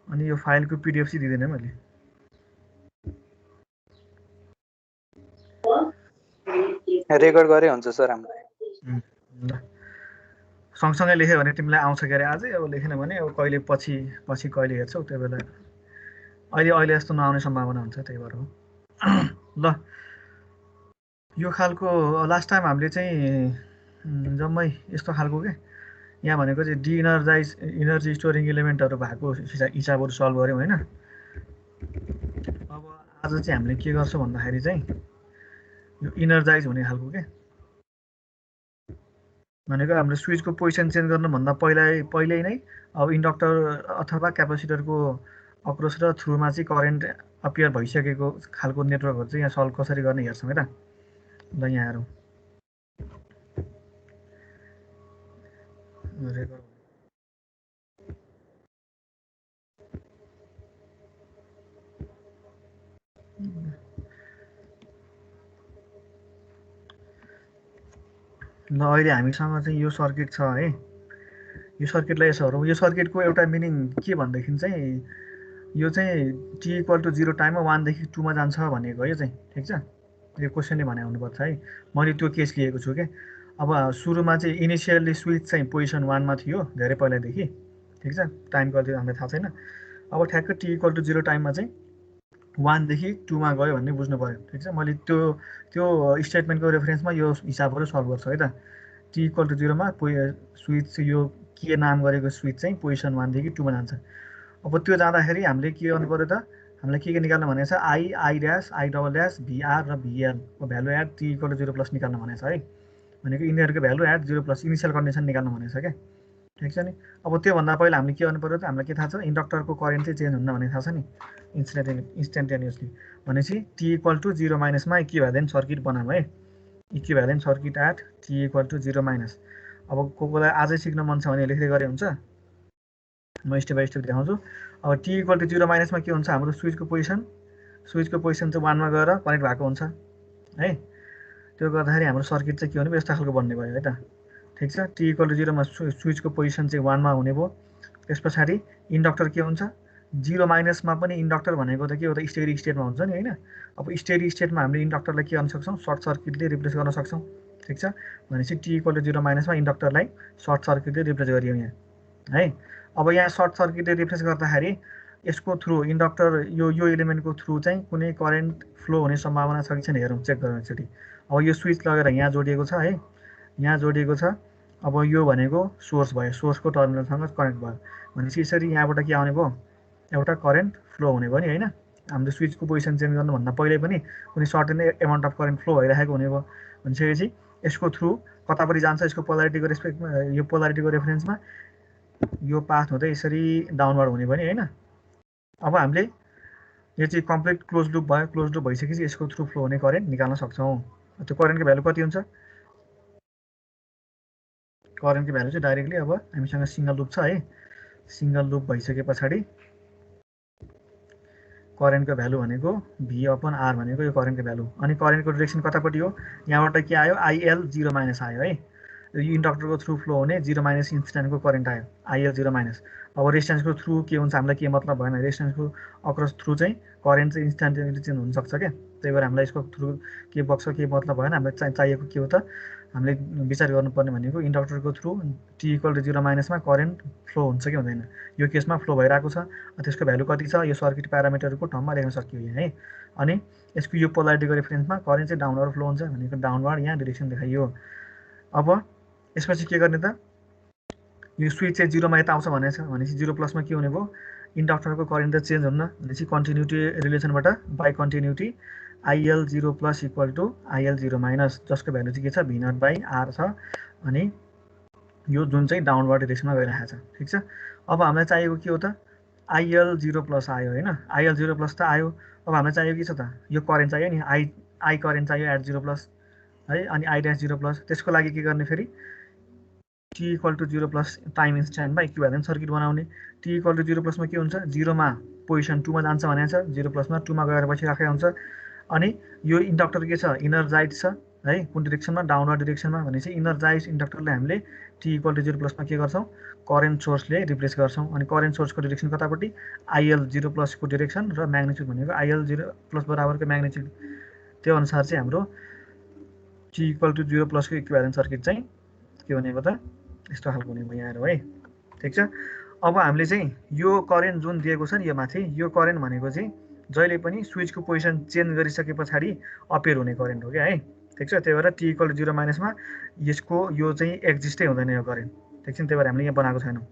अनि यो फाइलको पिडिएफ चाहिँ दिँदैन मैले। रेकर्ड गरे हुन्छ सर हामीलाई। ल सँगसँगै लेख्यो भने तिमीलाई आउँछ के अरे आजै, अब लेखेन भने अब कहिले पछि कहिले हेर्छौ त्यो बेला। अहिले यस्तो नआउने सम्भावना हुन्छ, त्यही भएर हो। ल यो खालको लास्ट टाइम हामीले चाहिँ जम्मै यस्तो खालको के यहाँ भनेको चाहिँ डिइनर्जाइज इनर्जी स्टोरिङ इलिमेन्टहरू भएको हिसाबहरू सल्भ गऱ्यौँ होइन। अब आज चाहिँ हामीले के गर्छौँ भन्दाखेरि चाहिँ यो इनर्जाइज हुने खालको के भनेको हाम्रो स्विचको पोजिसन चेन्ज गर्नुभन्दा पहिल्यै नै अब इन्डक्टर अथवा क्यापेसिटरको अक्रोस र थ्रुमा चाहिँ करेन्ट अपियर भइसकेको खालको नेटवर्कहरू चाहिँ यहाँ सल्भ कसरी गर्ने हेर्छौँ है त। ल यहाँ हेरौँ। ल अहिले हामीसँग चाहिँ यो सर्किट छ है। यो सर्किटलाई यसो हेरौँ। यो सर्किटको एउटा मिनिङ के भनेदेखि चाहिँ यो चाहिँ टी इक्वल टु 0 टाइममा 1 देखि 2 मा जान्छ भनेको हो यो चाहिँ। ठिक छ, यो क्वेसनले भने हुनुपर्छ है। मैले त्यो केस लिएको छु के। अब सुरुमा चाहिँ इनिसियल्ली स्विच चाहिँ पोजिसन 1 मा थियो धेरै पहिलादेखि। ठिक छ, टाइम कति हामीलाई थाहा छैन। अब ठ्याक्क टी इक्वल टु 0 टाइममा चाहिँ 1 देखि 2 मा गयो भन्ने बुझ्नु पऱ्यो। ठिक छ, मैले त्यो स्टेटमेन्टको रेफरेन्समा यो हिसाबहरू सल्भ गर्छु है त। टी इक्वल टु 0 मा स्विच यो के नाम गरेको स्विच चाहिँ पोजिसन 1 देखि 2 मा जान्छ। अब त्यो जाँदाखेरि हामीले के गर्नु पऱ्यो त, हामीलाई के निकाल्नु भनेको छ I dash I double dash VR र भिएलको value at T equal to 0 plus निकाल्नु भनेको छ है। भनेको यिनीहरूको value at 0 plus initial condition निकाल्नु भनेको छ क्या। ठिक छ नि। अब त्योभन्दा पहिला हामीले के गर्नु पऱ्यो त, हामीलाई के थाहा छ इन्डक्टरको करेन्ट चाहिँ चेन्ज हुन्न भन्ने थाहा छ नि इन्स्टेन्टेनियसली। भनेपछि टी इक्वल टु 0 माइनसमा इक्विभ्यालेन्ट सर्किट बनाऊँ है। Equivalent circuit at T equal to 0 minus. अब कोलाई आजै सिक्न मन छ भने लेख्दै गरे हुन्छ, म स्टेप बाई स्टेप देखाउँछु। अब टी इक्वल टु 0 माइनसमा के हुन्छ हाम्रो स्विचको पोजिसन चाहिँ 1 मा गएर कनेक्ट भएको हुन्छ है। त्यो गर्दाखेरि हाम्रो सर्किट चाहिँ के हुने भयो, यस्तो खालको बन्ने भयो है त। ठिक छ, टी इक्वल टु 0 मा स्विचको पोजिसन चाहिँ 1 मा हुने भयो। त्यस पछाडि इन्डक्टर के हुन्छ 0 माइनसमा पनि इन्डक्टर भनेको त के हो त स्टेडी स्टेटमा हुन्छ नि होइन। अब स्टेडी स्टेटमा हामीले इन्डक्टरलाई के गर्न सक्छौँ, सर्ट सर्किटले रिप्लेस गर्न सक्छौँ। ठिक छ, भनेपछि टी इक्वल टु 0 माइनसमा इन्डक्टरलाई सर्ट सर्किटले रिप्लेस गरियो यहाँ है। अब यहाँ सर्ट सर्किटले रिप्लेस गर्दाखेरि यसको थ्रु इन्डक्टर यो एलिमेन्टको थ्रु चाहिँ कुनै करेन्ट फ्लो हुने सम्भावना छ कि छैन हेरौँ, चेक गरौँ एकचोटि। अब यो स्विच लगेर यहाँ जोडिएको छ है, यहाँ जोडिएको छ। अब यो भनेको सोर्स भयो, सोर्सको टर्मिनलसँग कनेक्ट भयो भनेपछि यसरी यहाँबाट के आउने भयो, एउटा करेन्ट फ्लो हुने भयो नि होइन। हाम्रो स्विचको पोजिसन चेन्ज गर्नुभन्दा पहिल्यै पनि कुनै certain amount of current flow भइरहेको हुने भयो। भनिसकेपछि यसको थ्रु कतापट्टि जान्छ, यसको पोलारिटीको रेस्पेक्टमा यो पोलारिटीको रेफरेन्समा यो पाथ हुँदै यसरी डाउनवर्ड हुने भयो नि होइन। अब हामीले यो चाहिँ कम्प्लिट क्लोज लुप भयो। क्लोज लुप भइसकेपछि यसको थ्रु फ्लो हुने करेन्ट निकाल्न सक्छौँ। त्यो करेन्टको भ्यालु कति हुन्छ, करेन्टको भ्यालु चाहिँ डाइरेक्टली अब हामीसँग सिङ्गल लुप छ है। सिङ्गल लुप भइसके पछाडि करेन्टको भ्यालु भनेको भी अपन आर भनेको यो करेन्टको भ्यालु। अनि करेन्टको डिरेक्सन कतापट्टि हो, यहाँबाट के आयो आइएल 0 माइनस आयो है। यो इन्डक्टरको थ्रु फ्लो हुने 0 माइनस इन्स्ट्यान्टको करेन्ट आयो आइएल 0 माइनस। अब रेजिस्टेन्सको थ्रु के हुन्छ हामीलाई के मतलब भएन, रेजिस्टेन्सको अक्रस थ्रु चाहिँ करेन्ट चाहिँ इन्स्ट्यान्टेनियसली चेन्ज हुनसक्छ क्या। त्यही भएर हामीलाई यसको थ्रु के बक्छ के मतलब भएन। हामीलाई चाहिएको के हो त, हामीले विचार गर्नुपर्ने भनेको इन्डक्टरको थ्रु टी इक्वल टु 0 माइनसमा करेन्ट फ्लो हुन्छ कि हुँदैन। यो केसमा फ्लो भइरहेको छ, त्यसको भ्यालु कति छ यो सर्किट प्यारामिटरको टर्ममा लेख्न सकियो यहाँ है। अनि यसको यो पोलारिटीको रेफरेन्समा करेन्ट चाहिँ डाउनवर्ड फ्लो हुन्छ भनेको डाउनवर्ड यहाँ डिरेक्सन देखाइयो। अब यसपछि के गर्ने त, यो स्विच चाहिँ 0 मा यता आउँछ भनेको छ भनेपछि 0 प्लसमा के हुने भयो, इन्डक्टरको करेन्ट त चेन्ज हुन्न भनेपछि कन्टिन्युटी रिलेसनबाट by continuity IL 0 plus equal to IL 0 minus, जसको भ्यालु चाहिँ के छ भी नट बाई आर छ। अनि यो जुन चाहिँ डाउनवर्ड डिरेक्सनमा गइरहेको छ। ठिक छ, अब हामीलाई चाहिएको के हो त आइएल 0 प्लस आयो होइन, आइएल 0 प्लस त आयो। अब हामीलाई चाहिएको के छ त, यो करेन्ट चाहियो नि आई करेन्ट चाहियो एट 0 प्लस है। अनि आई ड्यास 0 प्लस, त्यसको लागि के गर्ने फेरि T equal to 0 plus time इन्स्ट्यान्टमा इक्विभ्यालेन्ट सर्किट बनाउने। टी इक्वल टु 0 प्लसमा के हुन्छ 0 मा पोजिसन 2 मा जान्छ भनेको छ, 0 प्लसमा 2 मा गएर बसिराखेको हुन्छ। अनि यो इन्डक्टर के छ इनर्जाइड छ है, कुन डिरेक्सनमा, डाउनवर्ड डिरेक्सनमा भनेपछि इनर्जाइज इन्डक्टरलाई हामीले टी इक्वल टु 0 प्लसमा के गर्छौँ, करेन्ट सोर्सले रिप्लेस गर्छौँ। अनि करेन्ट सोर्सको डिरेक्सन कतापट्टि, आइएल 0 प्लसको डिरेक्सन र म्याग्नेच्युड भनेको आइएल 0 प्लस बराबरको म्याग्नेच्युड। त्यो अनुसार चाहिँ हाम्रो टी इक्वल टु 0 प्लसको इक्विभ्यालेन्ट सर्किट चाहिँ के भनेको त यस्तो खालको हुने भयो यहाँ आएर है। ठिक छ। अब हामीले चाहिँ यो करेन्ट जुन दिएको छ नि यो माथि, यो करेन्ट भनेको चाहिँ जहिले पनि स्विचको पोजिसन चेन्ज गरिसके पछाडि अपेयर हुने करेन्ट हो क्या है। ठिक छ। त्यही भएर टी इक्वल टु 0 माइनसमा यसको यो चाहिँ एक्जिस्टै हुँदैन यो करेन्ट। ठिक छ। त्यही भएर हामीले यहाँ बनाएको छैनौँ।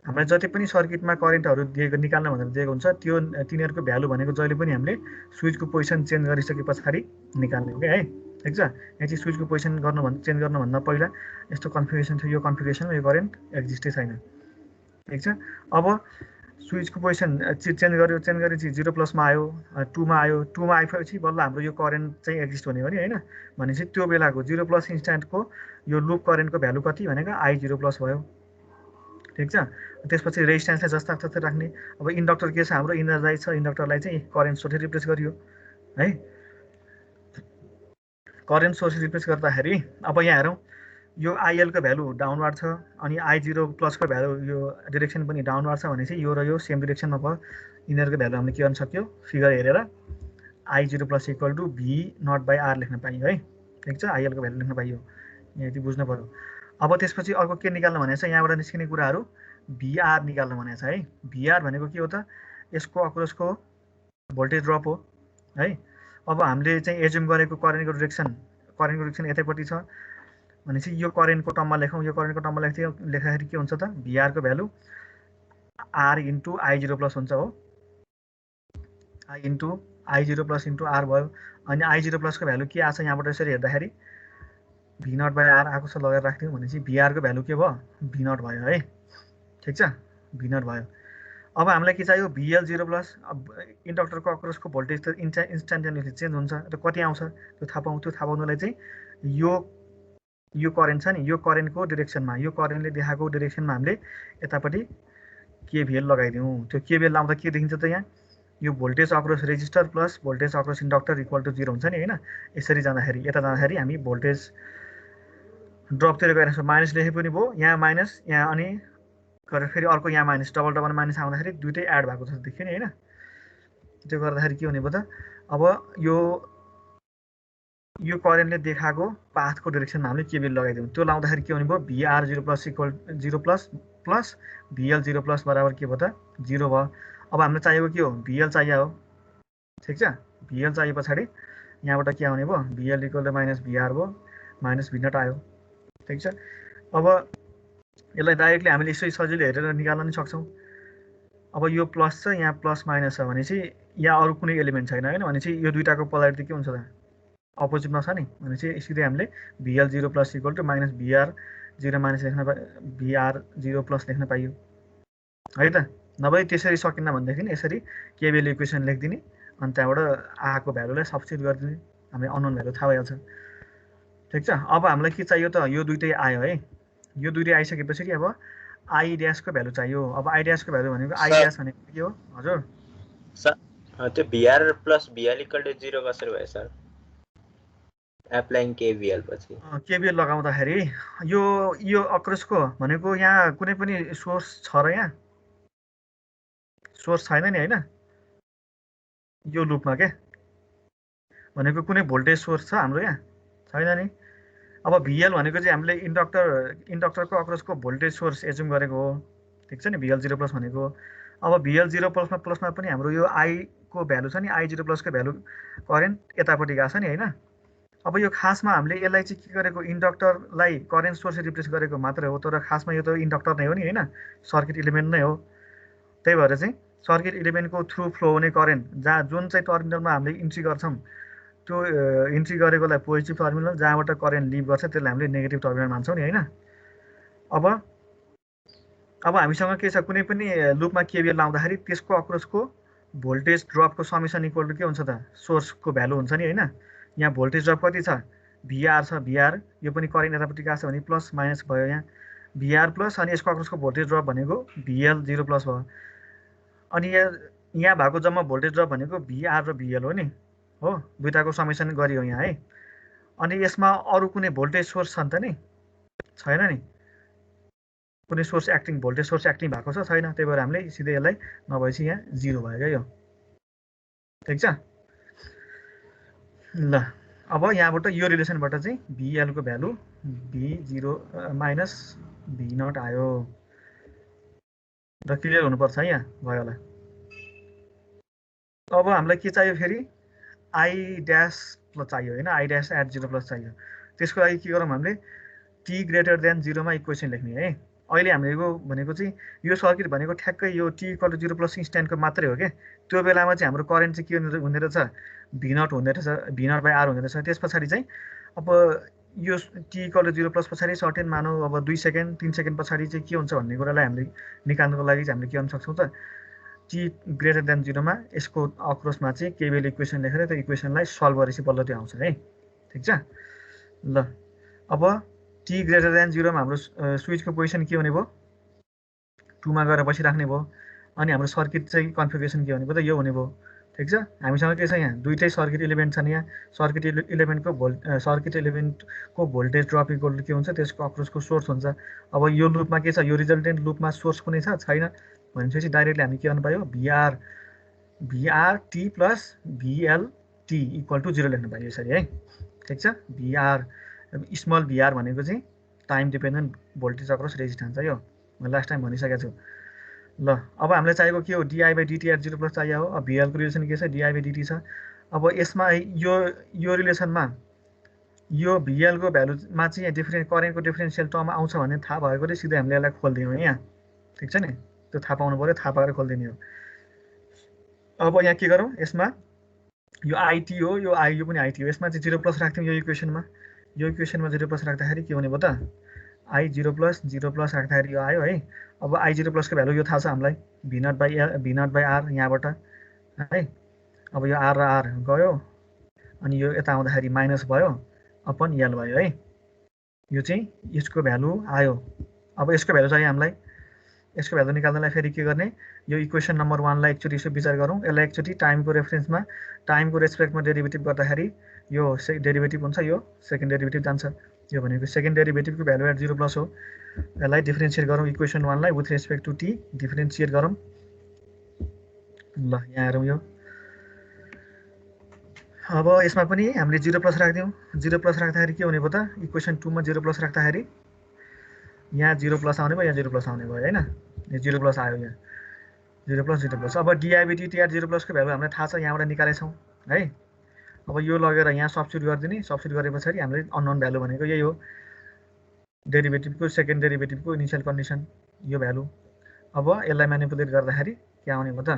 हामीलाई जति पनि सर्किटमा करेन्टहरू दिएको निकाल्न भनेर दिएको हुन्छ त्यो तिनीहरूको भ्यालु भनेको जहिले पनि हामीले स्विचको पोजिसन चेन्ज गरिसके पछाडि निकाल्ने हो क्या है। ठिक छ। यहाँ चाहिँ स्विचको पोजिसन चेन्ज गर्नुभन्दा पहिला यस्तो कन्फिगरेसन थियो, यो कन्फिगरेसनमा यो करेन्ट एक्जिस्टै छैन। ठिक छ। अब स्विचको पोजिसन चेन्ज गरेपछि 0 प्लसमा आयो, 2मा आयो, 2मा आएपछि बल्ल हाम्रो यो करेन्ट चाहिँ एक्जिस्ट हुने हो नि होइन। भनेपछि त्यो बेलाको 0 प्लस इन्स्ट्यान्टको यो लुप करेन्टको भ्यालु कति भनेको I0 प्लस भयो। ठिक छ। त्यसपछि रेजिस्टेन्सलाई जस्ता तस्तै राख्ने। अब इन्डक्टर के छ हाम्रो, इनर्जाइज छ, इन्डक्टरलाई चाहिँ करेन्ट सोर्सले रिप्लेस गरियो है। करेन्ट सोर्स रिप्लेस गर्दाखेरि अब यहाँ हेरौँ, यो आइएलको भ्यालु डाउनवार्ड छ अनि I0 प्लसको भ्यालु यो डिरेक्सन पनि डाउनवार्ड छ भनेपछि यो र यो सेम डिरेक्सनमा भयो। यिनीहरूको भ्यालु हामीले के गर्न सक्यो, फिगर हेरेर I0 plus equal to V0/R लेख्न पाइयो है। ठिक छ। आइएलको भ्यालु लेख्न पाइयो, यहाँ यति बुझ्नु पऱ्यो। अब त्यसपछि अर्को के निकाल्नु भनेको छ, यहाँबाट निस्किने कुराहरू VR निकाल्नु भनेको छ है। VR भनेको के हो त, यसको अक्रसको भोल्टेज ड्रप हो है। अब हामीले चाहिँ एज्युम गरेको करेन्टको डिरेक्सन यतैपट्टि छ भनेपछि यो करेन्टको टर्ममा लेखौँ। यो करेन्टको टर्ममा लेख्दाखेरि के हुन्छ त, VRको value R into I0 plus हुन्छ हो, I0 प्लस इन्टु R भयो। अनि I0 प्लसको भ्यालु के आएको छ यहाँबाट यसरी हेर्दाखेरि V0/R आएको छ, लगेर राख्थ्यौँ भनेपछि VRको भ्यालु के भयो, V0 भयो है। ठिक छ। V0 भयो। अब हामीलाई के चाहियो, VL 0 प्लस। अब इन्डक्टरको अक्रसको भोल्टेज त इन्स्ट्यान्टेनियसली चेन्ज हुन्छ, र कति आउँछ त्यो थाहा पाउँ। त्यो थाहा पाउनुलाई चाहिँ यो करेन्ट छ नि, यो करेन्टको डिरेक्सनमा, यो करेन्टले देखाएको डिरेक्सनमा हामीले यतापट्टि KVL लगाइदिउँ। त्यो KVL लाउँदा के देखिन्छ त, यहाँ यो voltage across resistor plus voltage across inductor equal to 0 हुन्छ नि होइन। यसरी जाँदाखेरि यता जाँदाखेरि हामी भोल्टेज ड्रपतिर गएर माइनस लेखे पनि भयो, यहाँ माइनस, यहाँ अनि गरेर फेरि अर्को यहाँ माइनस, डबल माइनस आउँदाखेरि दुइटै एड भएको जस्तो देखियो नि होइन। त्यो गर्दाखेरि के हुने भयो त, अब यो करेन्टले देखाएको पाथको डिरेक्सनमा हामीले KVL लगाइदिउँ। त्यो लाउँदाखेरि के हुने भयो, VR 0 plus equal 0 plus VL 0 plus बराबर के भयो त, 0 भयो। अब हामीलाई चाहिएको के हो, VL चाहियो हो। ठिक छ। VL चाहिए पछाडि यहाँबाट के आउने भयो, VL equal to minus VR भयो, माइनस V0 आयो। ठिक छ। अब यसलाई डाइरेक्टली हामीले यसै सजिलो हेरेर निकाल्न पनि सक्छौँ। अब यो प्लस छ, यहाँ प्लस माइनस छ भनेपछि यहाँ अरू कुनै एलिमेन्ट छैन होइन। भनेपछि यो दुईटाको पोलारिटी के हुन्छ त, अपोजिटमा छ नि। भनेपछि सिधै हामीले VL 0 plus equal to minus VR 0 minus VR 0 plus लेख्न पाइयो है त। नभए त्यसरी सकिन्न भनेदेखि यसरी KVL इक्वेसन लेखिदिने अनि त्यहाँबाट आएको भ्यालुलाई सब्स्टिट्युट गरिदिने, हामीले अननोन भ्यालु थाहा भइहाल्छ। ठिक छ। अब हामीलाई के चाहियो त, यो दुइटै आयो है। यो दुइटै आइसकेपछि अब I ड्यासको भ्यालु चाहियो। अब I ड्यासको भ्यालु भनेको I ड्यास भनेको के हो हजुर, त्यो VR plus VL equal to 0 कसरी भयो सर, एप्लाइङ KVL पछि KVL लगाउँदाखेरि यो अक्रसको भनेको यहाँ कुनै पनि सोर्स छ र, यहाँ सोर्स छैन नि होइन यो लुपमा के भनेको कुनै भोल्टेज सोर्स छ हाम्रो यहाँ छैन नि। अब VL भनेको चाहिँ हामीले इन्डक्टरको अक्रसको भोल्टेज सोर्स एज्युम गरेको हो। ठिक छ नि, VL 0 प्लस भनेको। अब VL 0 प्लसमा पनि हाम्रो यो I को भ्यालु छ नि, I0 प्लसको भ्यालु करेन्ट यतापट्टि गएको छ नि होइन। अब यो खासमा हामीले यसलाई चाहिँ के गरेको, इन्डक्टरलाई करेन्ट सोर्स रिप्लेस गरेको मात्रै हो, तर खासमा यो त इन्डक्टर नै हो नि होइन, सर्किट इलिमेन्ट नै हो। त्यही भएर चाहिँ सर्किट इलिमेन्टको थ्रु फ्लो हुने करेन्ट जहाँ जुन चाहिँ टर्मिनलमा हामीले इन्ट्री गर्छौँ त्यो इन्ट्री गरेकोलाई पोजिटिभ टर्मिनल, जहाँबाट करेन्ट लिभ गर्छ त्यसलाई हामीले नेगेटिभ टर्मिनल मान्छौँ नि होइन। अब हामीसँग के छ, कुनै पनि लुपमा KVL लाउँदाखेरि त्यसको अक्रसको भोल्टेज ड्रपको समेसन इक्वल टु के हुन्छ त, सोर्सको भ्यालु हुन्छ नि होइन। यहाँ भोल्टेज ड्रप कति छ, VR छ, VR यो पनि करेन्ट यतापट्टि गएको छ भने प्लस माइनस भयो, यहाँ VR प्लस अनि यसको अक्रसको भोल्टेज ड्रप भनेको VL 0 प्लस भयो। अनि यहाँ भएको जम्मा भोल्टेज ड्रप भनेको VR र VL हो नि हो, दुईटाको समेसन गरियो यहाँ है। अनि यसमा अरू कुनै भोल्टेज सोर्स छ नि त नि छैन नि कुनै source acting voltage source acting भएको छ छैन त्यही भएर हामीले सिधै यसलाई नभएपछि यहाँ 0 भयो क्या यो ठिक छ ल अब यहाँबाट यो रिलेसनबाट चाहिँ VL को भ्यालु V0 माइनस V0 आयो र क्लियर हुनुपर्छ है यहाँ भयो होला अब हामीलाई के चाहियो फेरि I ड्यास प्लस चाहियो हैन I ड्यास एट 0 प्लस चाहियो त्यसको लागि के गरौँ हामीले t ग्रेटर देन 0 मा इक्वेसन लेख्ने है अहिले हामीले भनेको चाहिँ यो सर्किट भनेको ठ्याक्कै यो t इक्वल टु 0 प्लस इन्स्ट्यान्टको मात्रै हो के त्यो बेलामा चाहिँ हाम्रो करेन्ट चाहिँ के हुँदै रहेछ V0 हुँदै रहेछ V0 बाइ R हुँदै रहेछ त्यसपछि चाहिँ अब यो t इक्वल टु 0 प्लस पछाडि सर्टेन मानौ अब 2 सेकेन्ड 3 सेकेन्ड पछाडि चाहिँ के हुन्छ भन्ने कुरालाई हामीले निकाल्नको लागि चाहिँ हामीले के गर्न सक्छौं त t ग्रेटर देन 0 मा यसको अक्रोसमा चाहिँ केभीएल इक्वेसन लेखेर त्यो इक्वेसनलाई सल्भ गरेपछि बल्ल त्यो आउँछ है ठीक छ ल अब t ग्रेटर देन 0 मा हाम्रो स्विचको पोजिसन के हुने भयो 2 मा गएर बसिराख्ने भयो अनि हाम्रो सर्किट चाहिँ कन्फिगरेसन के हुने भयो त यो हुने भयो ठीक छ हामीसँग के छ यहाँ दुईटै सर्किट एलिमेन्ट छन् यहाँ सर्किट एलिमेन्टको भोल्टेज ड्रप इक्वल टु के हुन्छ त्यसको अक्रोसको सोर्स हुन्छ अब यो लुपमा के छ यो रिजल्टेन्ट लुपमा सोर्स कुनै छ छैन भनेपछि डाइरेक्टली हामी के गर्नु पायो VR t plus VL t equal to 0 लेख्नु पायो यसरी है ठीक छ VR स्मल VR भनेको चाहिँ time dependent voltage across resistance है यो मैले लास्ट टाइम भनिसकेको छु ल अब हामीलाई चाहिएको के हो di/dt एट 0 प्लस चाहियो हो अब VL को रिलेसन के छ di/dt छ अब यसमा यो रिलेसनमा यो VL को भ्यालुमा चाहिँ डिफरेन्ट करेन्टको डिफरेन्शियल टर्म आउँछ भन्ने थाहा भएकोले सिधै हामीले यसलाई खोल्दियौँ यहाँ ठीक छ नि त्यो थाहा पाउनु पर्यो थाहा पाएर खोल्दिने हो अब यहाँ के गरौँ यसमा यो IT हो यो यो पनि IT हो यसमा चाहिँ 0 प्लस राख्थ्यौँ यो इक्वेसनमा 0 प्लस राख्दाखेरि के हुने भयो त I 0 प्लस राख्दाखेरि यो आयो है अब I 0 प्लस को भ्यालु यो थाहा छ हामीलाई V0 बाइ R यहाँबाट है अब यो R र R गयो अनि यो यता आउँदाखेरि माइनस भयो अपन L भयो है यो चाहिँ यसको भ्यालु आयो अब यसको भ्यालु चाहियो हामीलाई यसको भ्यालु निकाल्नलाई फेरि के गर्ने यो इक्वेसन नम्बर 1 लाई एकचोटी यसो विचार गरौँ यसलाई एकचोटी टाइमको रेफरेन्समा टाइमको रेस्पेक्टमा डेरिभेटिभ गर्दाखेरि यो डेरिभेटिभ हुन्छ यो सेकेन्ड डेरिभेटिभ जान्छ यो भनेको सेकेन्ड डेरिभेटिभको भ्यालु एट 0 प्लस हो यसलाई डिफरेन्शिएट गरौँ इक्वेसन 1 लाई with respect to t differentiate गरौँ ल यहाँ हेरौँ यो अब यसमा पनि हामीले 0 प्लस राख्दियौँ 0 प्लस राख्दाखेरि के हुने भयो त इक्वेसन 2 मा 0 प्लस राख्दाखेरि यहाँ 0 प्लस आउने भयो यहाँ 0 प्लस आउने भयो हैन यो 0 प्लस आयो यहाँ 0 प्लस अब di/dt एट 0 प्लस को भ्यालु हामीलाई थाहा छ यहाँबाट निकालेछौँ है अब यो लगेर यहाँ सब्स्टिट्युट गरिदिने सब्स्टिट्युट गरेपछि हामीले अननोन भ्यालु भनेको यही हो डेरिभेटिभको सेकेन्ड डेरिभेटिभको इनिशियल कन्डिसन यो भ्यालु अब यसलाई म्यानिपुलेट गर्दाखेरि के आउने भयो त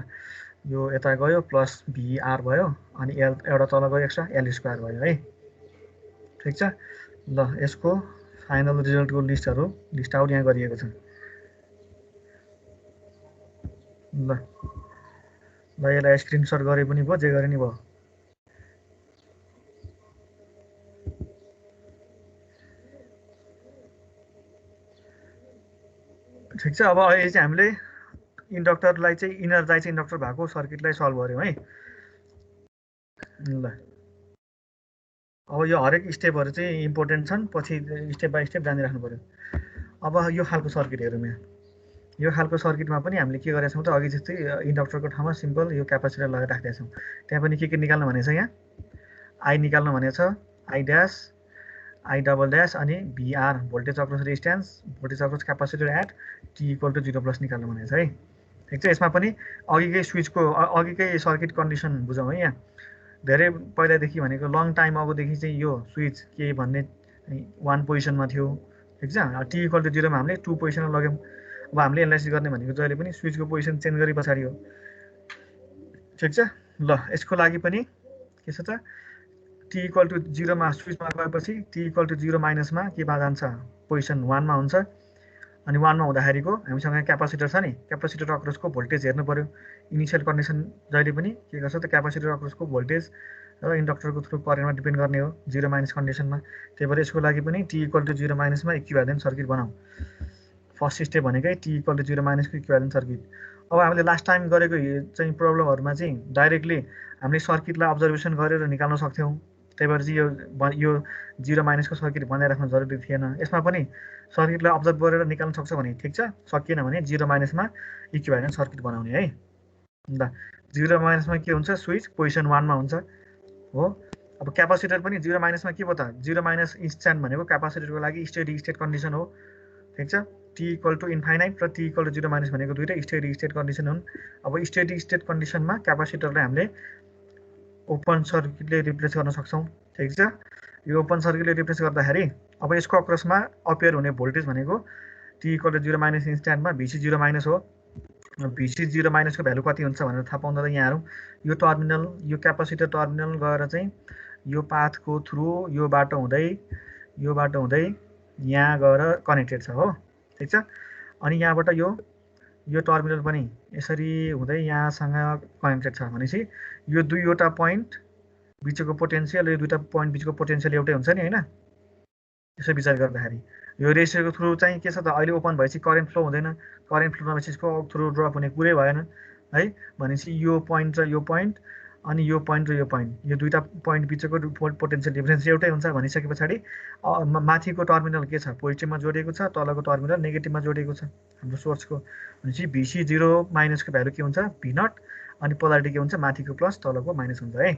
यो यता गयो प्लस VR भयो अनि L एउटा तल गयो एक्स्ट्रा L स्क्वायर भयो है ठीक छ ल यसको फाइनल रिजल्टको लिस्ट आउट यहाँ गरिएको छ ल यसलाई स्क्रिनशट गरे पनि भयो जे गरे नि भयो ठीक छ अब अहिले चाहिँ हामीले इन्डक्टरलाई चाहिँ इनर्जाइज इन्डक्टर भएको सर्किटलाई सल्भ गर्यौँ है ल अब यो हरेक स्टेपहरु चाहिँ इम्पोर्टेन्ट छन् पछि स्टेप बाइ स्टेप जानिराख्नु पर्यो अब यो खालको सर्किट हेरौँ यहाँ यो खालको सर्किटमा पनि हामीले के गरेका छौँ त अघि जस्तै इन्डक्टरको ठाउँमा सिम्पल यो क्यापेसिटर लगाएर राखेका छौँ त्यहाँ पनि के निकाल्नु भनेको छ यहाँ I निकाल्नु भनेको छ I dash I double dash अनि VR voltage across resistance voltage across capacitor at t equal to 0 plus निकाल्नु भनेको छ है ठीक छ यसमा पनि अघिकै स्विचको अघिकै सर्किट कन्डिसन बुझौँ है यहाँ धेरै पहिलादेखि भनेको लङ टाइम अगोदेखि चाहिँ यो स्विच के भन्ने 1 पोजिसनमा थियो ठीक छ t इक्वल टु 0 मा हामीले 2 पोजिसनमा लग्यौँ अब हामीले एनालाइसिस गर्ने भनेको जहिले पनि स्विचको पोजिसन चेन्ज गरे पछाडि हो ठीक छ ल यसको लागि पनि के छ त t इक्वल टु 0 मा स्विचमा गएपछि t इक्वल टु 0 माइनसमा के भा जान्छ पोजिसन 1 मा हुन्छ अनि 1 मा हुँदाखेरिको हामीसँग क्यापेसिटर छ नि क्यापेसिटर अक्रसको भोल्टेज हेर्नु पर्यो इनिशियल कन्डिसन जहिले पनि के गर्छ त क्यापेसिटर अक्रसको भोल्टेज र इन्डक्टरको थ्रु करेन्टमा डिपेन्ड गर्ने हो 0 माइनस कन्डिसनमा त्यही भएर यसको लागि पनि t इक्वल टु 0 माइनसमा इक्विभ्यालेन्ट सर्किट बनाऊ फर्स्ट स्टेप भनेकै t इक्वल टु 0 माइनसको इक्विभ्यालेन्ट सर्किट अब हामीले लास्ट टाइम गरेको चाहिँ प्रब्लमहरुमा चाहिँ डाइरेक्टली हामीले सर्किटलाई अब्जर्भेसन गरेर निकाल्न सक्थ्यौं त्यही भएर चाहिँ यो 0 माइनसको सर्किट बनाइराख्नु जरुरी थिएन। यसमा पनि सर्किटलाई अब्जर्भ गरेर निकाल्न सक्छ भने ठिक छ, सकिएन भने 0 माइनसमा इक्विभ्यालेन्ट सर्किट बनाउने है। ल 0 माइनसमा के हुन्छ, स्विच पोजिसन 1 मा हुन्छ हो। अब क्यापासिटर पनि 0 माइनसमा के भयो त, 0 माइनस इन्स्ट्यान्ट भनेको क्यापासिटरको लागि स्टेडी स्टेट कन्डिसन हो, ठिक छ। t इक्वल टु इन्फाइनाइट र t इक्वल टु 0 माइनस भनेको दुईटै स्टेडी स्टेट कन्डिसन हुन्। अब स्टेडी स्टेट कन्डिसनमा क्यापासिटरलाई हामीले ओपन सर्किटले रिप्लेस गर्न सक्छौँ, ठिक छ। यो ओपन सर्किटले रिप्लेस गर्दाखेरि अब यसको अक्रसमा अपियर हुने भोल्टेज भनेको t इक्वल टु 0 माइनस इन्स्ट्यान्टमा VC 0 माइनस हो। VC 0 माइनसको भ्यालु कति हुन्छ भनेर थाहा पाउँदा त यहाँ हेरौँ, यो टर्मिनल, यो क्यापासिटर टर्मिनल गएर चाहिँ यो पाथको थ्रु यो बाटो हुँदै यहाँ गएर कनेक्टेड छ हो, ठिक छ। अनि यहाँबाट यो टर्मिनल पनि यसरी हुँदै यहाँसँग कनेक्टेड छ भनेपछि यो दुईवटा पोइन्ट बिचको पोटेन्सियल, यो दुईवटा पोइन्ट बिचको पोटेन्सियल एउटै हुन्छ नि हैन। यसो विचार गर्दाखेरि यो रेसियोको थ्रु चाहिँ के छ त, अहिले ओपन भएपछि करेन्ट फ्लो हुँदैन, करेन्ट फ्लो नभएपछि यसको थ्रु ड्रप हुने कुरै भएन है। भनेपछि यो पोइन्ट र यो पोइन्ट अनि यो पोइन्ट र यो पोइन्ट, यो दुईटा पोइन्ट बिचको पोटेन्सियल डिफरेन्स एउटै हुन्छ भनिसके पछाडि माथिको टर्मिनल के छ, पोजिटिभमा जोडिएको छ, तलको टर्मिनल नेगेटिभमा जोडिएको छ हाम्रो सोर्सको। भनेपछि VC 0 माइनसको भ्यालु के हुन्छ, V0, अनि पोलारिटी के हुन्छ, माथिको प्लस तलको माइनस हुन्छ है,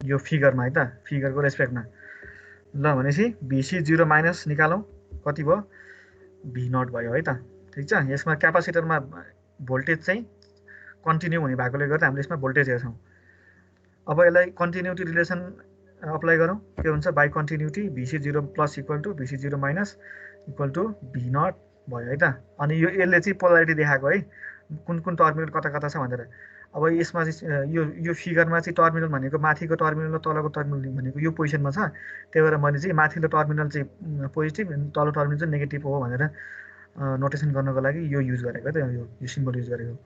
यो फिगरमा है त, फिगरको रेस्पेक्टमा। ल भनेपछि VC 0 माइनस निकालौँ, कति भयो, V0 भयो है त, ठिक छ। यसमा क्यापासिटरमा भोल्टेज चाहिँ कन्टिन्यू हुने भएकोले गर्दा हामीले यसमा भोल्टेज हेर्छौँ। अब यसलाई कन्टिन्युटी रिलेसन अप्लाई गरौँ, के हुन्छ, by continuity VC 0 plus equal to VC 0 minus equal to V0 भयो है त। अनि यो यसले चाहिँ पोलारिटी देखाएको है, कुन कुन टर्मिनल कता कता छ भनेर। अब यसमा चाहिँ यो फिगरमा चाहिँ टर्मिनल भनेको माथिको टर्मिनल र तलको टर्मिनल भनेको यो पोजिसनमा छ, त्यही भएर मैले चाहिँ माथिल्लो टर्मिनल चाहिँ पोजिटिभ, तल्लो टर्मिनल चाहिँ नेगेटिभ हो भनेर नोटेसन गर्नको लागि यो युज गरेको त, यो सिम्बल युज गरेको।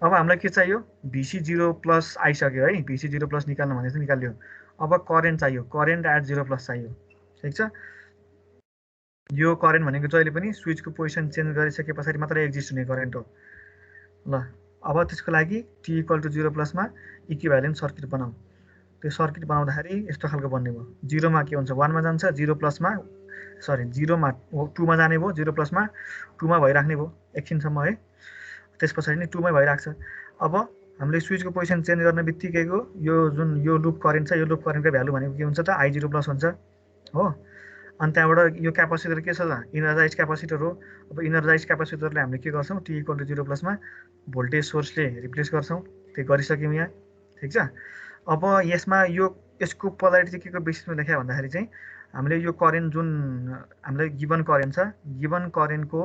अब हामीलाई के चाहियो, VC 0 प्लस आइसक्यो है, VC 0 प्लस निकाल्नु भने चाहिँ निकाल्यो। अब करेन्ट चाहियो, करेन्ट एट 0 प्लस चाहियो, ठिक छ। यो करेन्ट भनेको जहिले पनि स्विचको पोजिसन चेन्ज गरिसके पछाडि मात्रै एक्जिस्ट हुने करेन्ट हो। ल अब त्यसको लागि t इक्वल टु 0 प्लसमा इक्विभ्यालेन्ट सर्किट बनाऊ। त्यो सर्किट बनाउँदाखेरि यस्तो खालको बन्ने भयो, 0 मा के हुन्छ, 1 मा जान्छ, 0 प्लसमा सरी 0 मा 2 मा जाने भयो, 0 प्लसमा 2 मा भइराख्ने भयो एकछिनसम्म है, त्यस पछाडि नि 2 मै भइराख्छ। अब हामीले स्विचको पोजिसन चेन्ज गर्ने बित्तिकैको यो जुन यो लुप करेन्ट छ, यो लुप करेन्टको भ्यालु भनेको के हुन्छ त, I0 प्लस हुन्छ हो। अनि त्यहाँबाट यो क्यापासिटर के छ त, इनर्जाइज क्यापासिटर हो। अब इनर्जाइज क्यापासिटरले हामीले के गर्छौँ, t इक्वल टु 0 प्लसमा भोल्टेज सोर्सले रिप्लेस गर्छौँ, त्यो गरिसक्यौँ यहाँ, ठिक छ। अब यसमा यसको पोलारिटी चाहिँ के को बेसिसमा लेख्यो भन्दाखेरि चाहिँ हामीले यो करेन्ट जुन हामीलाई गिभन करेन्ट छ, गिभन करेन्टको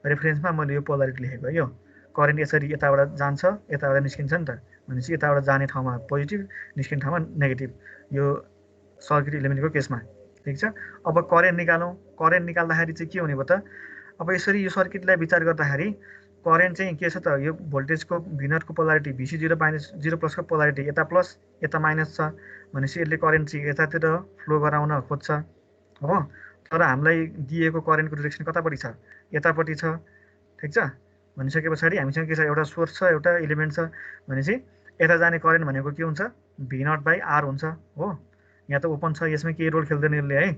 रेफरेन्समा मैले यो पोलारिटी लेखेको है। यो करेन्ट यसरी यताबाट जान्छ, यताबाट निस्किन्छ नि त, भनेपछि यताबाट जाने ठाउँमा पोजिटिभ, निस्किने ठाउँमा नेगेटिभ, यो सर्किट इलिमेन्टको केसमा, ठिक छ। अब करेन्ट निकालौँ, करेन्ट निकाल्दाखेरि चाहिँ के हुने भयो त, अब यसरी यो सर्किटलाई विचार गर्दाखेरि करेन्ट चाहिँ के छ त, यो भोल्टेजको V0 को पोलारिटी VC 0 माइनस 0 प्लसको पोलारिटी यता प्लस यता माइनस छ, भनेपछि यसले करेन्ट चाहिँ यतातिर फ्लो गराउन खोज्छ हो। तर हामीलाई दिएको करेन्टको डिरेक्सन कतापट्टि छ, यतापट्टि छ, ठिक छ। भनिसके पछाडि हामीसँग के छ, एउटा सोर्स छ, एउटा इलिमेन्ट छ, भनेपछि यता जाने करेन्ट भनेको के हुन्छ, V0 बाई R हुन्छ हो। यहाँ त ओपन छ, यसमा केही रोल खेल्दैन यसले है,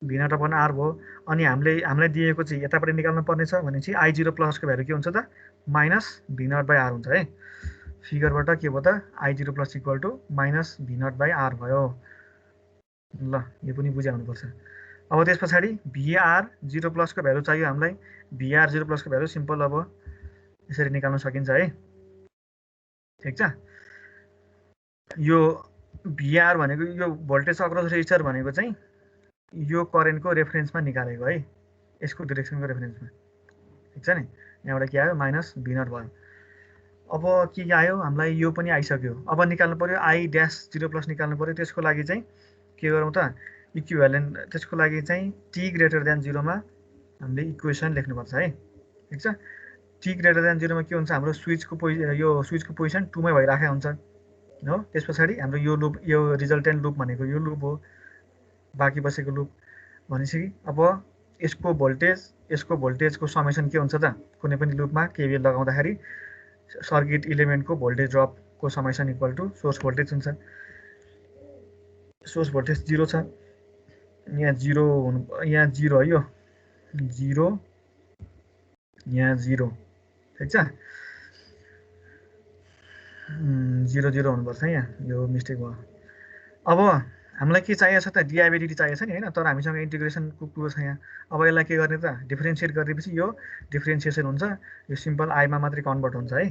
V0 अपन R भयो। अनि हामीलाई दिएको चाहिँ यतापट्टि निकाल्नु पर्ने छ भनेपछि I0 प्लसको भ्यालु के हुन्छ त, माइनस V0 बाई R हुन्छ है। फिगरबाट के भयो त, I0 plus equal to minus V0 by R भयो। ल यो पनि बुझ्या हुनुपर्छ। अब त्यस पछाडि VR 0 प्लसको भ्यालु चाहियो हामीलाई, VR 0 प्लसको भ्यालु सिम्पल अब यसरी निकाल्न सकिन्छ है, ठिक छ। यो VR भनेको यो भोल्टेज अक्रस रेजिस्टर भनेको चाहिँ यो करेन्टको रेफरेन्समा निकालेको है, यसको डिरेक्सनको रेफरेन्समा, ठिक छ नि। यहाँबाट के आयो, माइनस V0 भयो। अब के आयो, हामीलाई यो पनि आइसक्यो। अब निकाल्नु पर्यो I ड्यास 0 प्लस निकाल्नु पर्यो। त्यसको लागि चाहिँ के गरौँ त, इक्विभ्यालेन्ट, त्यसको लागि चाहिँ t ग्रेटर देन 0 मा हामीले इक्वेसन लेख्नुपर्छ है, ठिक छ। t ग्रेटर देन 0 मा के हुन्छ, हाम्रो स्विचको पोजिसन 2 मै भइराखेको हुन्छ हो। त्यस पछाडि हाम्रो यो लुप, यो रिजल्टेन्ट लुप भनेको यो लुप हो, बाँकी बसेको लुप। भनेपछि अब यसको भोल्टेजको समेसन के हुन्छ त, कुनै पनि लुपमा केभिएल लगाउँदाखेरि सर्किट इलिमेन्टको भोल्टेज ड्रपको summation equal to source voltage हुन्छ। सोर्स भोल्टेज 0 छ, यहाँ 0 हुनु, यहाँ 0 है, यो 0 यहाँ 0, ठिक छ। 0 0 हुनुपर्छ यहाँ, यो मिस्टेक भयो। अब हामीलाई के चाहिएको छ त, डिआइबिडिटी चाहिएको छ नि होइन, तर हामीसँग इन्टिग्रेसनको कुरो छ यहाँ। अब यसलाई के गर्ने त, डिफ्रेन्सिएट गरिदिएपछि यो डिफ्रेन्सिएसन हुन्छ, यो सिम्पल आईमा मात्रै कन्भर्ट हुन्छ है।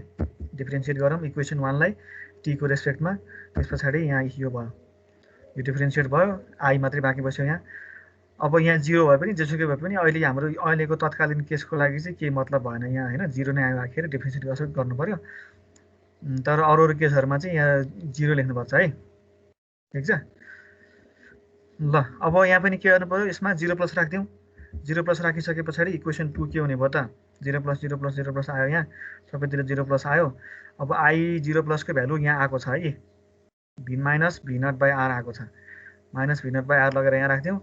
डिफ्रेन्सिएट गरौँ इक्वेसन 1 लाई टीको रेस्पेक्टमा, त्यस पछाडि यहाँ यो भयो, यो डिफ्रेन्सिएट भयो, आई मात्रै बाँकी बस्यो यहाँ। अब यहाँ 0 भए पनि जेसुकै भए पनि अहिले हाम्रो अहिलेको तत्कालीन केसको लागि चाहिँ केही मतलब भएन यहाँ होइन, 0 नै आयो, आखिर डिफ्रेन्सिएट गर्नु पर्यो। तर अरू केसहरूमा चाहिँ यहाँ 0 लेख्नुपर्छ है, ठिक छ। ल अब यहाँ पनि के गर्नु पर्यो, यसमा 0 प्लस राखिदिउँ। 0 प्लस राखिसके पछाडि इक्वेसन 2 के हुने भयो त, 0 प्लस 0 प्लस 0 प्लस आयो, यहाँ सबैतिर 0 प्लस आयो। अब आई 0 प्लसको भ्यालु यहाँ आएको छ है, V minus V naught by R आएको छ, minus V naught by R लगेर यहाँ राखिदिउँ।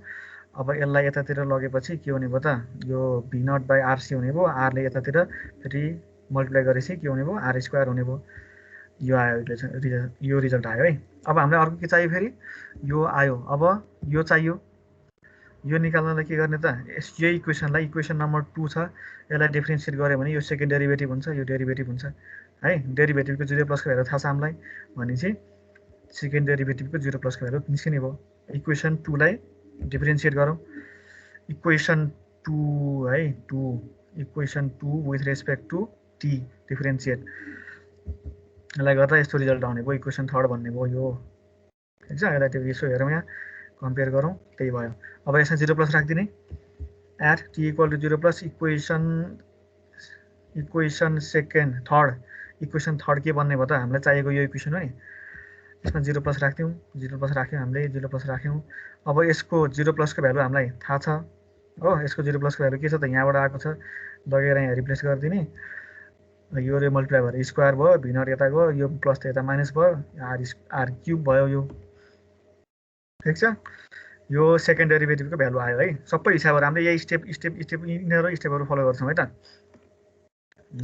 अब यसलाई यतातिर लगेपछि के हुने भयो त, यो भी नट बाई आरसी हुने भयो, आरले यतातिर फेरि मल्टिप्लाई गरेपछि के हुने भयो, आर स्क्वायर हुने भयो। यो आयो, यो रिजल्ट आयो है। अब हामीलाई अर्को के चाहियो फेरि, यो आयो। अब यो चाहियो, यो निकाल्नलाई के गर्ने त, यही इक्वेसनलाई, इक्वेसन नम्बर 2 छ, यसलाई डिफ्रेन्सिएट गऱ्यो भने यो सेकेन्ड डेरिभेटिभ हुन्छ, यो डेरिभेटिभ हुन्छ है। डेरिभेटिभको 0 प्लसको भ्यालु थाहा छ हामीलाई, भनेपछि सेकेन्ड डेरिभेटिभको 0 प्लसको भ्यालु निस्किने भयो। इक्वेसन 2 लाई डिफ्रेन्सिएट गरौँ, इक्वेसन 2 है, 2 equation 2 with respect to T differentiate, यसलाई गर्दा यस्तो रिजल्ट आउने भयो, इक्वेसन 3 भन्ने भयो यो, ठिक छ। यसलाई त्यो यसो हेरौँ, यहाँ कम्पेयर गरौँ, त्यही भयो। अब यसमा 0 प्लस राखिदिने, at T equal to 0 plus equation second third, equation 3 के बन्ने भयो त, हामीलाई चाहिएको यो इक्वेसन हो नि, यसमा 0 प्लस राख्थ्यौँ, 0 प्लस राख्यौँ हामीले, 0 प्लस राख्यौँ। अब यसको 0 प्लसको भ्यालु हामीलाई थाहा छ हो, यसको 0 प्लसको भ्यालु के छ त, यहाँबाट आएको छ, लगेर यहाँ रिप्लेस गरिदिने, यो रे मल्टिप्लाई भएर स्क्वायर भयो, भी नट यता गयो, यो प्लस त यता माइनस भयो, आर क्युब भयो यो, ठिक छ। यो सेकेन्ड डेरिभेटिभको भ्यालु आयो है। सबै हिसाबहरू हामीले यही स्टेप यिनीहरू स्टेपहरू फलो गर्छौँ है त।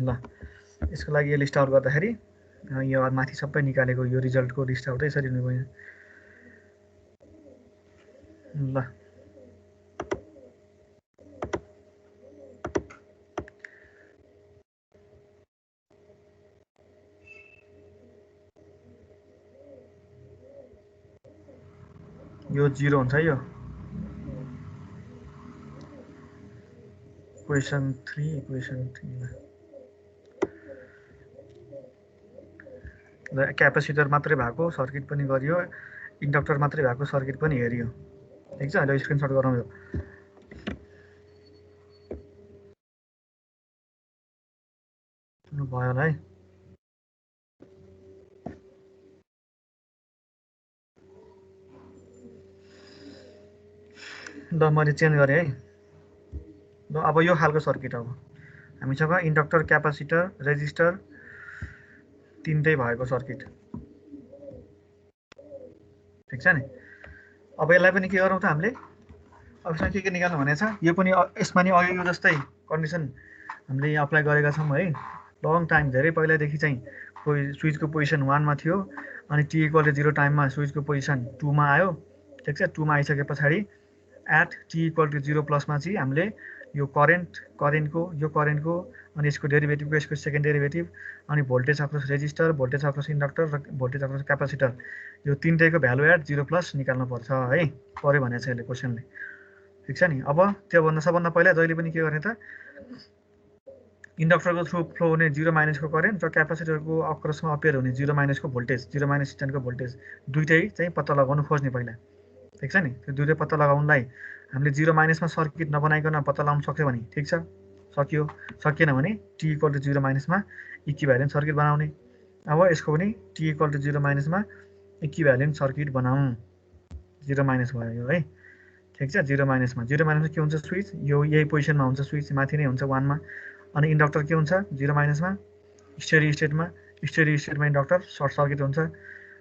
ल यसको लागि यो लिस्ट आउट गर्दाखेरि यो माथि सबै निकालेको यो रिजल्टको लिस्ट आउट यसरी हुने भयो। ल यो 0 हुन्छ यो इक्वेसन 3 ल क्यापेसिटर मात्रै भएको सर्किट पनि गरियो, इन्डक्टर मात्रै भएको सर्किट पनि हेरियो, ठिक छ। अहिले स्क्रिनसट गरौँ, यो भयो होला है। ल मैले चेन्ज गरेँ है। ल अब यो खालको सर्किट, अब हामीसँग इन्डक्टर, क्यापेसिटर, रेजिस्टर तिनटै भएको सर्किट, ठिक छ नि। अब यसलाई पनि के गरौँ त हामीले, अब यसमा के निकाल्नु भनेको छ, यो पनि यसमा नि अघिको जस्तै कन्डिसन हामीले यहाँ अप्लाई गरेका छौँ है। लङ टाइम, धेरै पहिलादेखि चाहिँ स्विचको पोजिसन 1 मा थियो, अनि टी इक्वल टु 0 टाइममा स्विचको पोजिसन 2 मा आयो, ठिक छ। 2 मा आइसके पछाडि एट टी इक्वल टु 0 प्लसमा चाहिँ हामीले यो करेन्टको अनि यसको डेरिभेटिभको, यसको सेकेन्ड डेरिभेटिभ, अनि voltage across resistor, voltage across inductor र भोल्टेज अक्रस क्यापेसिटर, यो तिनटैको भ्यालु एट 0 प्लस निकाल्नुपर्छ है, पऱ्यो भनेको छ यसले क्वेसनले, ठिक छ नि। अब त्योभन्दा सबभन्दा पहिला जहिले पनि के गर्ने त, इन्डक्टरको थ्रु फ्लो हुने 0 माइनसको करेन्ट र क्यापेसिटरको अक्रसमा अपियर हुने 0 माइनसको भोल्टेज, 0 माइनस स्ट्यान्डको भोल्टेज, दुइटै चाहिँ पत्ता लगाउनु खोज्ने पहिला, ठिक छ नि। त्यो दुइटै पत्ता लगाउनलाई हामीले 0 माइनसमा सर्किट नबनाइकन पत्ता लगाउन सक्यो भने ठिक छ, सकियो। सकिएन भने टी इक्वल टु 0 माइनसमा इक्विभ्यालेन्ट सर्किट बनाउने। अब यसको पनि टी इक्वल टु 0 माइनसमा इक्विभ्यालेन्ट सर्किट बनाऊँ, 0 माइनस भयो यो है, ठिक छ। 0 माइनसमा के हुन्छ, स्विच यो यही पोजिसनमा हुन्छ, स्विच माथि नै हुन्छ 1 मा, अनि इन्डक्टर के हुन्छ 0 माइनसमा स्टेडी स्टेटमा इन्डक्टर सर्ट सर्किट हुन्छ।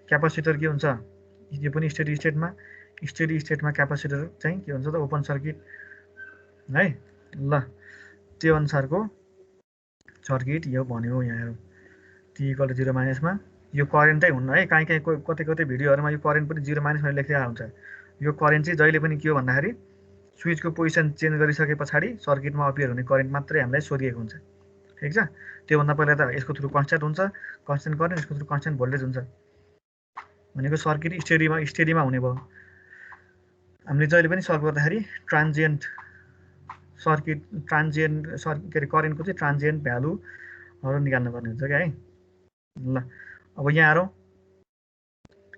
क्यापेसिटर के हुन्छ, यो पनि स्टेडी स्टेटमा क्यापेसिटर चाहिँ के हुन्छ त, ओपन सर्किट है। ल त्यो अनुसारको सर्किट यो भन्यो यहाँ, टी इक्वल टु 0 माइनसमा यो करेन्टै हुन्न है। कहीँ कतै कतै भिडियोहरूमा यो करेन्ट पनि 0 माइनस भनेर लेखिरहेको हुन्छ। यो करेन्ट चाहिँ जहिले पनि के हो भन्दाखेरि स्विचको पोजिसन चेन्ज गरिसके पछाडि सर्किटमा अपियर हुने करेन्ट मात्रै हामीलाई सोधिएको हुन्छ। ठिक छ। त्योभन्दा पहिला त यसको थ्रु कन्स्ट्यान्ट हुन्छ, कन्स्ट्यान्ट करेन्ट, यसको थ्रु कन्स्ट्यान्ट भोल्टेज हुन्छ भनेको सर्किट स्टेडीमा हुने भयो। हामीले जहिले पनि सल्भ गर्दाखेरि ट्रान्जिएन्ट के अरे करेन्टको चाहिँ ट्रान्जिएन्ट भ्यालुहरू निकाल्नुपर्ने हुन्छ क्या है। ल अब यहाँ हेरौँ,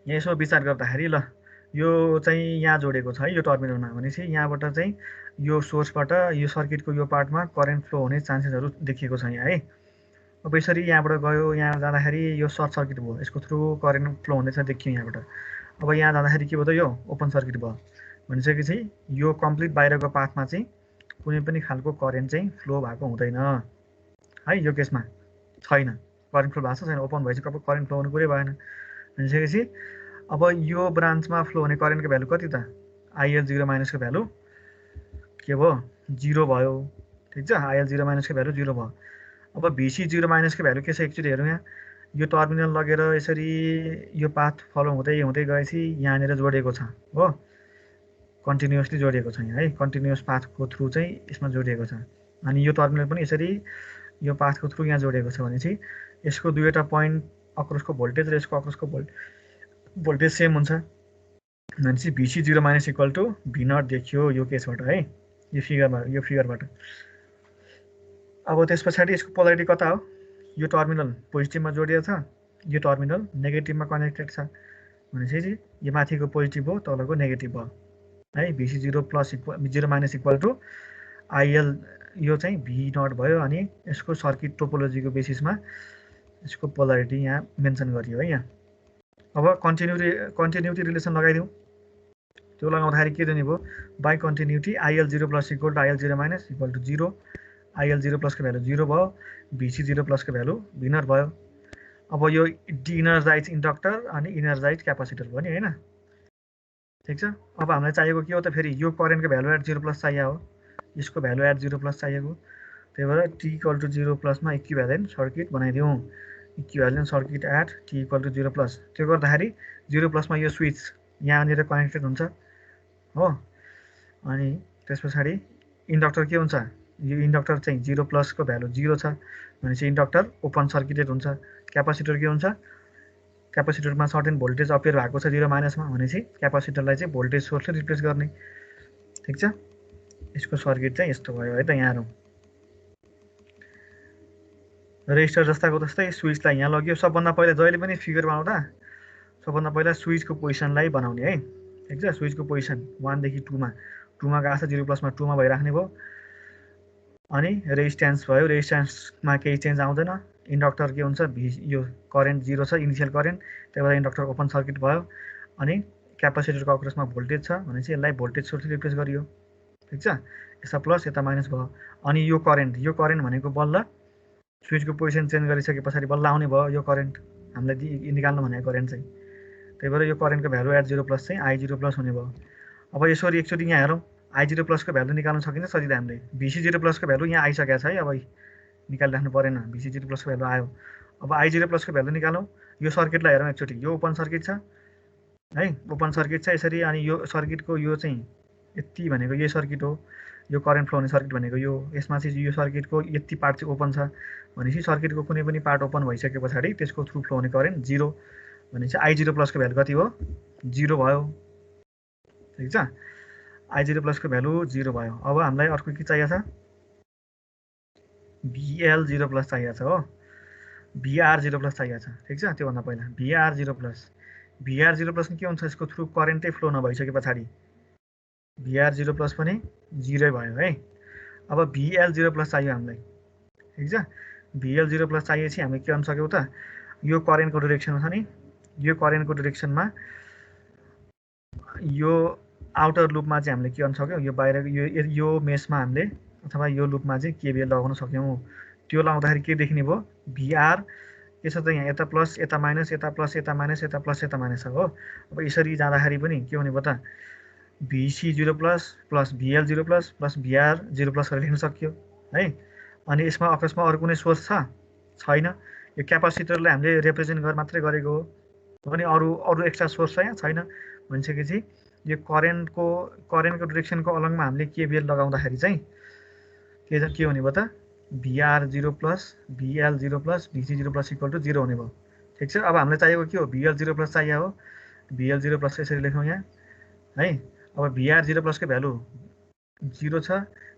यहाँ यसो विचार गर्दाखेरि ल यो चाहिँ यहाँ जोडेको छ है यो टर्मिनलमा, भनेपछि यहाँबाट चाहिँ यो सोर्सबाट यो सर्किटको यो पार्टमा करेन्ट फ्लो हुने चान्सेसहरू देखिएको छ यहाँ है। अब यसरी यहाँबाट गयो, यहाँ जाँदाखेरि यो सर्ट सर्किट भयो, यसको थ्रु करेन्ट फ्लो हुँदैछ देखियो यहाँबाट। अब यहाँ जाँदाखेरि के भयो त यो ओपन सर्किट भयो, भनिसकेपछि यो कम्प्लिट बाहिरको पाथमा चाहिँ कुनै पनि खालको करेन्ट चाहिँ फ्लो भएको हुँदैन है। यो केसमा छैन, करेन्ट फ्लो भएको छैन, ओपन भएपछि करेन्ट फ्लो हुने कुरै भएन। भनिसकेपछि अब यो ब्रान्चमा फ्लो हुने करेन्टको भ्यालु कति त IL0 माइनसको भ्यालु के भयो 0 भयो। ठिक छ, IL0 माइनसको भ्यालु 0 भयो। अब VC0 माइनसको भ्यालु के छ एकचोटि हेरौँ। यहाँ यो टर्मिनल लगेर यसरी यो पाथ फलो हुँदै हुँदै गएपछि यहाँनिर जोडिएको छ हो, कन्टिन्युअसली जोडिएको छ यहाँ है, कन्टिन्युअस पाथको थ्रु चाहिँ यसमा जोडिएको छ। अनि यो टर्मिनल पनि यसरी यो पाथको थ्रु यहाँ जोडिएको छ भनेपछि यसको दुईवटा पोइन्ट अक्रसको भोल्टेज र यसको अक्रसको भोल्टेज सेम हुन्छ भनेपछि VC0 minus equal to V0 देखियो यो केसबाट है, यो फिगरबाट। अब त्यस पछाडि यसको पोलारिटी कता हो, यो टर्मिनल पोजिटिभमा जोडिएको छ, यो टर्मिनल नेगेटिभमा कनेक्टेड छ भनेपछि यो माथिको पोजिटिभ हो, तलको नेगेटिभ भयो है। VC0 plus 0 minus equal to IL यो चाहिँ V0 भयो। अनि यसको सर्किट टोपोलोजीको बेसिसमा यसको पोलारिटी यहाँ मेन्सन गरियो है। यहाँ अब कन्टिन्युटी रिलेसन लगाइदिउँ। त्यो लगाउँदाखेरि के दिने भयो, by continuity IL0 plus equal to IL0 minus equal to 0, IL0 प्लसको भ्यालु 0 भयो, VC0 प्लसको भ्यालु V0 भयो। अब यो डिइनर्जाइज इन्डक्टर अनि इनर्जाइज क्यापासिटर भयो नि होइन। ठिक छ। अब हामीलाई चाहिएको के हो त, फेरि यो करेन्टको भ्यालु एट 0 प्लस चाहिएको हो, यसको भ्यालु एट 0 प्लस चाहिएको। त्यही भएर T इक्वल टु 0 प्लसमा इक्विभ्यालेन्ट सर्किट बनाइदिउँ, equivalent circuit at T equal to 0 plus. त्यो गर्दाखेरि 0 प्लसमा यो स्विच यहाँनिर कनेक्टेड हुन्छ हो। अनि त्यस पछाडि इन्डक्टर के हुन्छ, यो इन्डक्टर चाहिँ 0 प्लसको भ्यालु 0 छ भनेपछि इन्डक्टर ओपन सर्किटेड हुन्छ। क्यापासिटर के हुन्छ, क्यापासिटरमा सर्टेन भोल्टेज अपियर भएको छ 0 माइनसमा भनेपछि क्यापासिटरलाई चाहिँ भोल्टेज सोर्सले रिप्लेस गर्ने। ठिक छ। यसको सर्किट चाहिँ यस्तो भयो है त। यहाँ हेरौँ, रेजिस्टर जस्ताको तस्तै स्विचलाई यहाँ लग्यो। सबभन्दा पहिला जहिले पनि फिगर बनाउँदा सबभन्दा पहिला स्विचको पोजिसनलाई बनाउने है। ठिक छ, स्विचको पोजिसन 1 देखि 2 मा गएको छ, 0 प्लसमा 2 मा भइराख्ने भयो। अनि रेजिस्टेन्स भयो, रेजिस्टेन्समा केही चेन्ज आउँदैन। इन्डक्टर के हुन्छ, यो करेन्ट 0 छ इनिसियल करेन्ट, त्यही भएर इन्डक्टर ओपन सर्किट भयो। अनि क्यापासिटरको अक्रसमा भोल्टेज छ भनेपछि यसलाई भोल्टेज सोर्सले रिप्लेस गरियो। ठिक छ, यता प्लस यता माइनस भयो। अनि यो करेन्ट भनेको बल्ल स्विचको पोजिसन चेन्ज गरिसके पछाडि बल्ल आउने भयो यो करेन्ट, हामीलाई निकाल्नु भनेको करेन्ट चाहिँ। त्यही भएर यो करेन्टको भ्यालु एट 0 प्लस चाहिँ I0 प्लस हुने भयो। अब यसरी एकचोटि यहाँ हेरौँ, I0 प्लसको भ्यालु निकाल्न सकिन्छ सजिलो हामीले। VC0 प्लसको भ्यालु यहाँ आइसकेको छ है, अब निकालिराख्नु परेन, VC0 प्लसको भ्यालु आयो। अब I0 प्लसको भ्यालु निकालौँ। यो सर्किटलाई हेरौँ एकचोटि, यो ओपन सर्किट छ है, ओपन सर्किट छ यसरी। अनि यो सर्किटको यो चाहिँ यति भनेको यो सर्किट हो, यो करेन्ट फ्लो हुने सर्किट भनेको यो, यसमा चाहिँ यो सर्किटको यति पार्ट चाहिँ ओपन छ भनेपछि सर्किटको कुनै पनि पार्ट ओपन भइसके पछाडि त्यसको थ्रु फ्लो हुने करेन्ट 0 भनेपछि I0 प्लसको भ्यालु कति हो, 0 भयो। ठिक छ, I0 प्लसको भ्यालु 0 भयो। अब हामीलाई अर्को के चाहिएको छ, VL0 प्लस चाहिएको छ हो, VR0 प्लस चाहिएको छ। ठिक छ, त्योभन्दा पहिला VR0 प्लस के हुन्छ, यसको थ्रु करेन्टै फ्लो नभइसके पछाडि VR0 प्लस पनि 0 भयो है। अब VL0 प्लस चाहियो हामीलाई। ठिक छ, VL0 प्लस चाहिएपछि हामीले के गर्न सक्यौँ त, यो करेन्टको डिरेक्सन छ नि, यो करेन्टको डिरेक्सनमा यो आउटर लुपमा चाहिँ हामीले के गर्न सक्यौँ, यो बाहिर यो मेसमा हामीले अथवा यो लुपमा चाहिँ KVL लगाउन सक्यौँ। त्यो लगाउँदाखेरि के देखिने भयो, VR के छ त यहाँ यता प्लस यता माइनस, यता प्लस यता माइनस, यता प्लस यता माइनस छ हो। अब यसरी जाँदाखेरि पनि के हुने भयो त, VC0 plus VL0 plus VR0 plus गरेर लेख्न सकियो है। अनि यसमा अकस्मा अरू कुनै सोर्स छैन, यो क्यापासिटरलाई हामीले रिप्रेजेन्ट गरेर मात्रै गरेको हो अनि अरू एक्स्ट्रा सोर्स छ यहाँ छैन भनिसकेपछि यो करेन्टको डिरेक्सनको अलङमा हामीले केबिएल लगाउँदाखेरि चाहिँ के हुने भयो त भिआर 0 प्लस भिएल 0 प्लस भिसी 0 प्लस इक्वल टु 0 हुने भयो ठिक छ। अब हामीलाई चाहिएको के हो भिएल 0 प्लस चाहियो हो भिएल 0 प्लस यसरी लेखौँ यहाँ है। अब भिआर 0 प्लसको भ्यालु 0 छ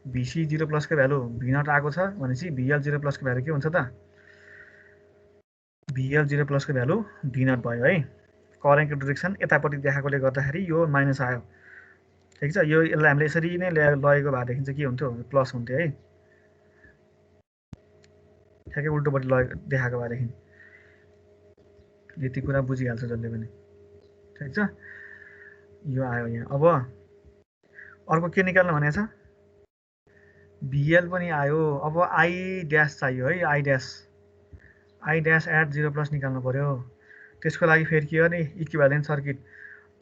भिसी 0 प्लसको भ्यालु V0 आएको छ भनेपछि भिएल 0 प्लसको भ्यालु के हुन्छ त भिएल 0 प्लसको भ्यालु V0 भयो है। करेन्टको डिरेक्सन यतापट्टि देखाएकोले गर्दाखेरि यो माइनस आयो ठिक छ। यो यसलाई हामीले यसरी नै लगेको भएदेखि चाहिँ के हुन्थ्यो प्लस हुन्थ्यो है ठ्याक्कै उल्टोपट्टि देखाएको भएदेखि यति कुरा बुझिहाल्छ जसले पनि ठिक छ। यो आयो यहाँ। अब अर्को के निकाल्नु भनेको छ भिएल पनि आयो। अब आई ड्यास चाहियो है आई ड्यास एट 0 प्लस निकाल्नु पर्यो। त्यसको लागि फेरि के गर्ने equivalent circuit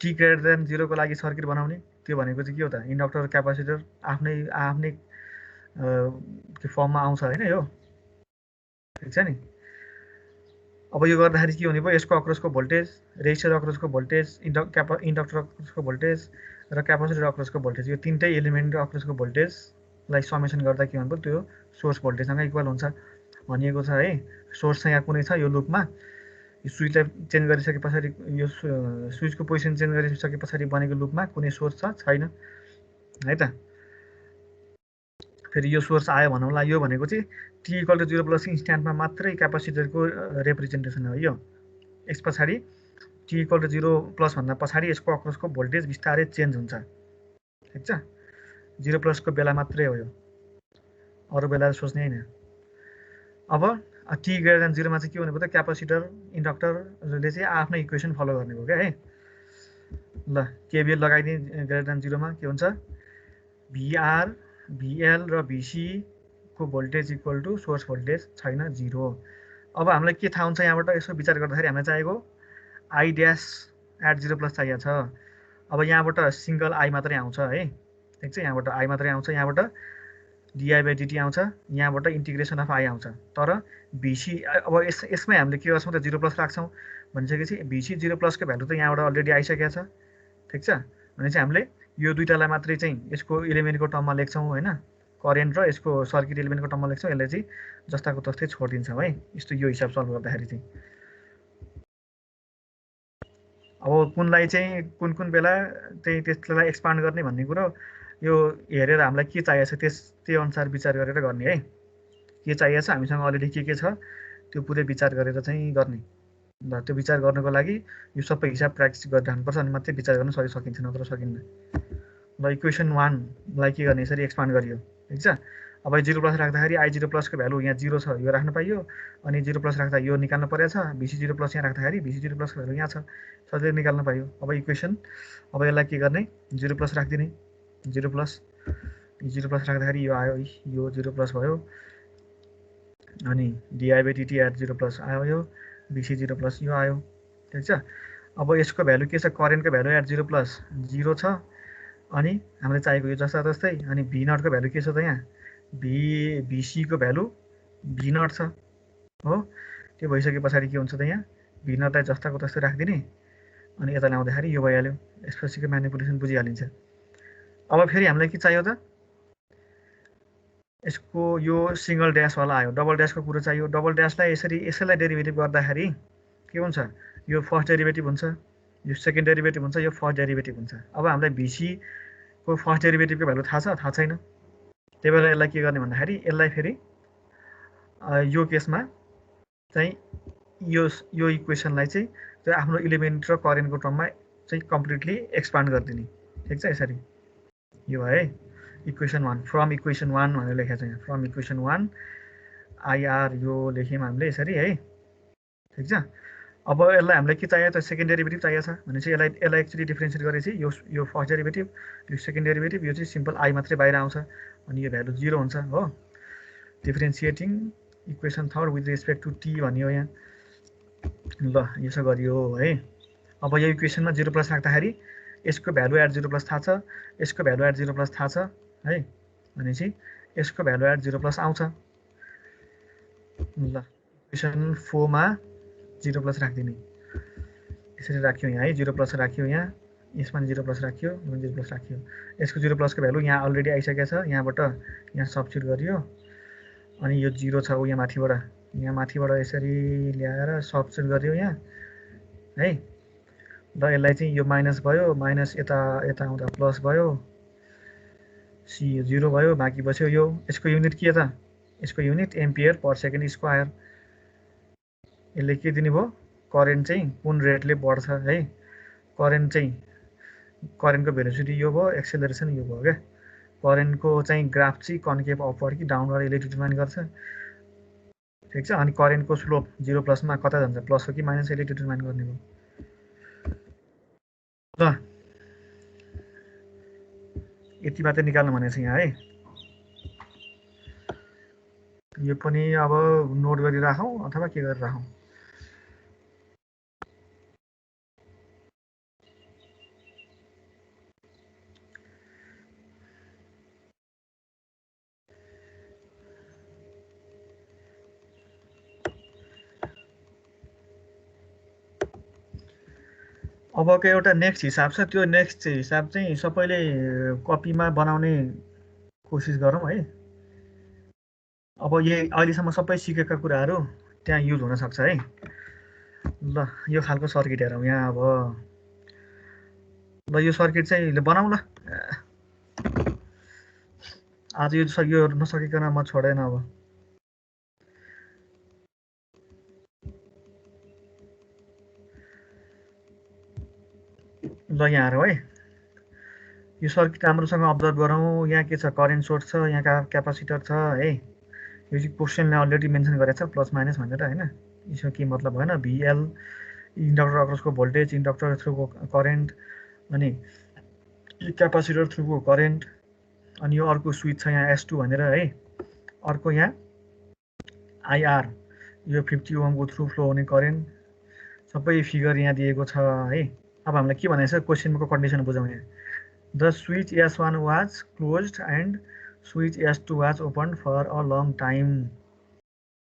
T greater than 0 को लागि सर्किट बनाउने। त्यो भनेको चाहिँ के हो त इन्डक्टर क्यापासिटर आफ्नै फर्ममा आउँछ होइन यो ठिक छ नि। अब यो गर्दाखेरि के हुने भयो यसको अक्रसको भोल्टेज रेजिस्टर अक्रसको भोल्टेज इन्डक्टर अक्रसको भोल्टेज र क्यापासिटर अक्रसको भोल्टेज यो तीनटै एलिमेन्ट अक्रसको भोल्टेजलाई समेसन गर्दा के हुनु त्यो सोर्स भोल्टेजसँग इक्वल हुन्छ भनिएको छ है। सोर्स चाहिँ यहाँ कुनै छ यो लुपमा यो स्विचलाई चेन्ज गरिसके पछाडि यो स्विचको पोजिसन चेन्ज गरिसके पछाडि बनेको लुपमा कुनै सोर्स छैन है त। फेरि यो सोर्स आयो भनौँला यो भनेको चाहिँ टी इक्वल टु 0 प्लस इन्स्ट्यान्टमा मात्रै क्यापासिटरको रिप्रेजेन्टेसन हो यो। यस पछाडि टी इक्वल टु 0 प्लस भन्दा पछाडि यसको अक्रसको भोल्टेज बिस्तारै चेन्ज हुन्छ ठिक छ। 0 प्लसको बेला मात्रै हो यो अरू बेला सोच्ने होइन। अब टी ग्रेटर देन 0 मा चाहिँ के हुने भयो त क्यापासिटर इन्डक्टरले चाहिँ आफ्नै इक्वेसन फलो गर्ने भयो क्या है। ल केबिएल लगाइदिए ग्रेटर देन 0 मा के हुन्छ भिआर भिएल र भिसी को voltage equal to source voltage छैन 0। अब हामीलाई के थाहा हुन्छ यहाँबाट यसो विचार गर्दाखेरि हामीलाई चाहिएको आई ड्यास एट 0 प्लस चाहिएको छ। अब यहाँबाट सिङ्गल आई मात्रै आउँछ है ठिक छ। यहाँबाट आई मात्रै आउँछ यहाँबाट डिआई बाई डिटी आउँछ यहाँबाट इन्टिग्रेसन अफ आई आउँछ। तर भिसी अब यसमै हामीले के गर्छौँ त 0 प्लस राख्छौँ भनिसकेपछि भिसी 0 प्लसको भ्यालु त यहाँबाट अलरेडी आइसकेको छ ठिक छ। भनेपछि हामीले यो दुईटालाई मात्रै चाहिँ यसको इलिमेन्टको टर्ममा लेख्छौँ होइन करेन्ट र यसको सर्किट इलिमेन्टको टर्ममा लेख्छौँ। यसलाई चाहिँ जस्ताको तस्तै छोडिदिन्छौँ है यस्तो यो हिसाब सल्भ गर्दाखेरि चाहिँ। अब कुनलाई चाहिँ कुन बेला चाहिँ त्यसलाई एक्सपान्ड गर्ने भन्ने कुरो यो हेरेर हामीलाई के चाहिएको छ त्यही अनुसार विचार गरेर गर्ने है। के चाहिएको छ हामीसँग अलरेडी के छ त्यो पुरै विचार गरेर चाहिँ गर्ने। ल त्यो विचार गर्नको लागि यो सबै हिसाब प्र्याक्टिस गरिरहनुपर्छ अनि मात्रै विचार गर्न सकिन्छ नत्र सकिन्न। ल इक्वेसन 1 लाई के गर्ने यसरी एक्सपान्ड गरियो ठिक छ। अब 0 प्लस राख्दाखेरि आई 0 प्लसको भ्यालु यहाँ 0 छ यो राख्न पाइयो अनि 0 प्लस राख्दा यो निकाल्न परेछ भिसी 0 प्लस यहाँ राख्दाखेरि भिसी 0 प्लसको भ्यालु यहाँ छ सजिलै निकाल्न पाइयो। अब इक्वेसन अब यसलाई के गर्ने 0 प्लस राखिदिने 0 प्लस राख्दाखेरि यो आयो यो 0 प्लस भयो अनि dI by dt at 0 plus आयो यो भिसी 0 प्लस यो आयो ठिक छ। अब यसको भ्यालु के छ करेन्टको भ्यालु एट 0 प्लस 0 छ अनि हामीलाई चाहिएको यो जस्ता जस्तै अनि V0 को भ्यालु के छ त यहाँ भिसीको भ्यालु V0 छ हो। त्यो भइसके पछाडि के हुन्छ त यहाँ V0 लाई जस्ताको तस्तै राखिदिने अनि यता ल्याउँदाखेरि यो भइहाल्यो। यसपछिको म्यानिपुलेसन बुझिहालिन्छ। अब फेरि हामीलाई के चाहियो त यसको यो सिंगल ड्यासवाला आयो डबल ड्यासको कुरो चाहियो। डबल ड्यासलाई यसैलाई डेरिभेटिभ गर्दाखेरि के हुन्छ यो फर्स्ट डेरिभेटिभ हुन्छ यो सेकेन्ड डेरिभेटिभ हुन्छ यो फर्स्ट डेरिभेटिभ हुन्छ। अब हामीलाई भिसी को फर्स्ट डेरिभेटिभको भ्यालु थाहा छैन त्यही भएर यसलाई के गर्ने भन्दाखेरि यसलाई फेरि यो केसमा चाहिँ यो इक्वेसनलाई चाहिँ त्यो आफ्नो इलिमेन्ट र करेन्टको टर्ममा चाहिँ कम्प्लिटली एक्सपान्ड गरिदिने ठिक छ। यसरी यो है इक्वेसन 1 फ्रम इक्वेसन 1 भनेर लेखेको छ यहाँ फ्रम इक्वेसन 1 आइआर यो लेख्यौँ हामीले यसरी है ठिक छ। अब यसलाई हामीलाई के चाहियो त सेकेन्ड डेरिभेटिभ चाहिएको छ भनेपछि यसलाई एक्चुअली डिफ्रेन्सिएट गरेपछि यो फर्स्ट डेरिभेटिभ यो सेकेन्ड डेरिभेटिभ यो चाहिँ सिम्पल आई मात्रै बाहिर आउँछ अनि यो भ्यालु 0 हुन्छ हो। Differentiating equation third with respect to T भनियो यहाँ। ल यसो गरियो है। अब यो इक्वेसनमा 0 प्लस राख्दाखेरि यसको भ्यालु एट 0 प्लस थाहा छ यसको भ्यालु एट 0 प्लस थाहा छ है भनेपछि यसको भ्यालु एट 0 प्लस आउँछ। ल इक्वेसन 4 मा 0 प्लस राखिदिने यसरी राख्यो यहाँ है 0 प्लस राख्यो यहाँ यसमा 0 प्लस राख्यो यसमा 0 प्लस राख्यो यसको 0 प्लसको भ्यालु यहाँ अलरेडी आइसकेको छ यहाँबाट यहाँ सब्स्टिट्युट गरियो अनि यो 0 छ यहाँ माथिबाट यसरी ल्याएर सब्स्टिट्युट गरियो यहाँ है ल यसलाई चाहिँ यो माइनस भयो माइनस यता आउँदा प्लस भयो सी 0 भयो बाँकी बस्यो यो यसको युनिट के त यसको unit ampere per second square यसले के दिने भयो करेन्ट चाहिँ कुन रेटले बढ्छ है करेन्टको भेलोसिटी यो भयो एक्सेलरेसन यो भयो क्या करेन्टको चाहिँ ग्राफ चाहिँ कन्केभ अपवर्ड कि डाउनवर्ड यसले डिटर्माइन गर्छ ठिक छ अनि करेन्टको स्लोप 0 प्लसमा कता जान्छ प्लस हो कि माइनस यसले डिटर्माइन गर्ने भयो ल यति मात्रै निकाल्नु भनेको छ यहाँ है यो पनि अब नोट गरिराखौँ अथवा के गरिराखौँ अबको एउटा नेक्स्ट हिसाब छ त्यो नेक्स्ट हिसाब चाहिँ सबैले कपीमा बनाउने कोसिस गरौँ है अब यही अहिलेसम्म सबै सिकेका कुराहरू त्यहाँ युज हुन सक्छ है ल यो खालको सर्किट हेरौँ यहाँ अब ल यो सर्किट चाहिँ बनाउँ ल आज यो नसकिकन म छोडेन अब ल यहाँ हेरौँ है यो सर्किट राम्रोसँग अब्जर्भ गरौँ यहाँ के छ करेन्ट सोर्स छ यहाँ क्यापासिटर छ है यो चाहिँ क्वेसनले अलरेडी मेन्सन गरेको छ प्लस माइनस भनेर होइन यसमा के मतलब भएन भिएल इन्डक्टर अक्रसको भोल्टेज इन्डक्टर थ्रुको करेन्ट अनि क्यापासिटर थ्रुको करेन्ट अनि यो अर्को स्विच छ यहाँ S2 भनेर है अर्को यहाँ IR यो 50 ओमको थ्रु फ्लो हुने करेन्ट सबै फिगर यहाँ दिएको छ है अब हामीलाई के भनेको छ क्वेसनको कन्डिसन बुझौँ यहाँ the switch S1 was closed and switch S2 was open for a long time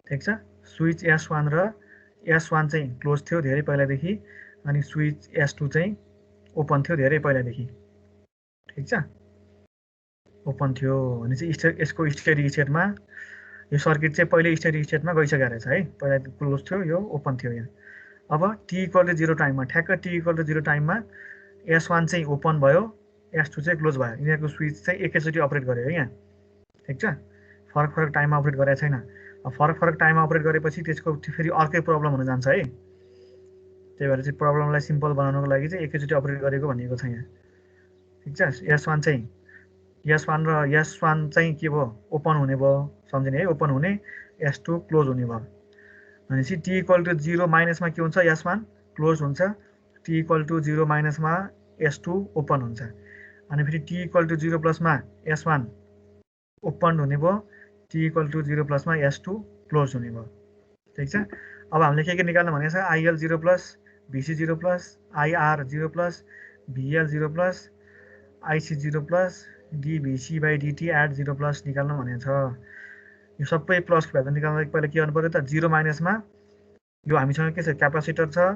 ठिक छ स्विच S1 र S1 चाहिँ क्लोज थियो धेरै पहिलादेखि अनि स्विच S2 चाहिँ ओपन थियो धेरै पहिलादेखि ठिक छ ओपन थियो भने चाहिँ यसको स्टेडी स्टेटमा यो सर्किट चाहिँ पहिले स्टेडी स्टेटमा गइसकेको रहेछ है पहिला क्लोज थियो यो ओपन थियो यहाँ अब t = 0 टाइममा ठ्याक्क t = 0 टाइममा S1 चाहिँ ओपन भयो S2 चाहिँ क्लोज भयो यिनीहरूको स्विच चाहिँ एकैचोटि अपरेट गर्यो है यहाँ ठिक छ फरक टाइममा अपरेट गरेको छैन फरक टाइममा अपरेट गरेपछि त्यसको फेरि अर्कै प्रब्लम हुन जान्छ है त्यही भएर चाहिँ प्रब्लमलाई सिम्पल बनाउनको लागि चाहिँ एकैचोटि अपरेट गरेको भनिएको छ यहाँ ठिक छ S1 र S1 चाहिँ के भयो ओपन हुने भयो सम्झिने है ओपन हुने S2 क्लोज हुने भयो भनेपछि t = 0 माइनसमा के हुन्छ S1 क्लोज हुन्छ t = 0 माइनसमा S2 ओपन हुन्छ अनि फेरि t = 0 प्लसमा S1 ओपन हुने भयो t = 0 प्लसमा S2 क्लोज हुने भयो ठिक छ अब हामीले के निकाल्नु भनेको छ IL 0 plus VC 0 plus IR 0 plus VL 0 plus IC 0 plus dVC/dt at 0 plus निकाल्नु भनेको छ यो सबै प्लसको भ्यालु निकाल्नको लागि पहिला के गर्नु पर्यो त 0 माइनसमा यो हामीसँग के छ क्यापासिटर छ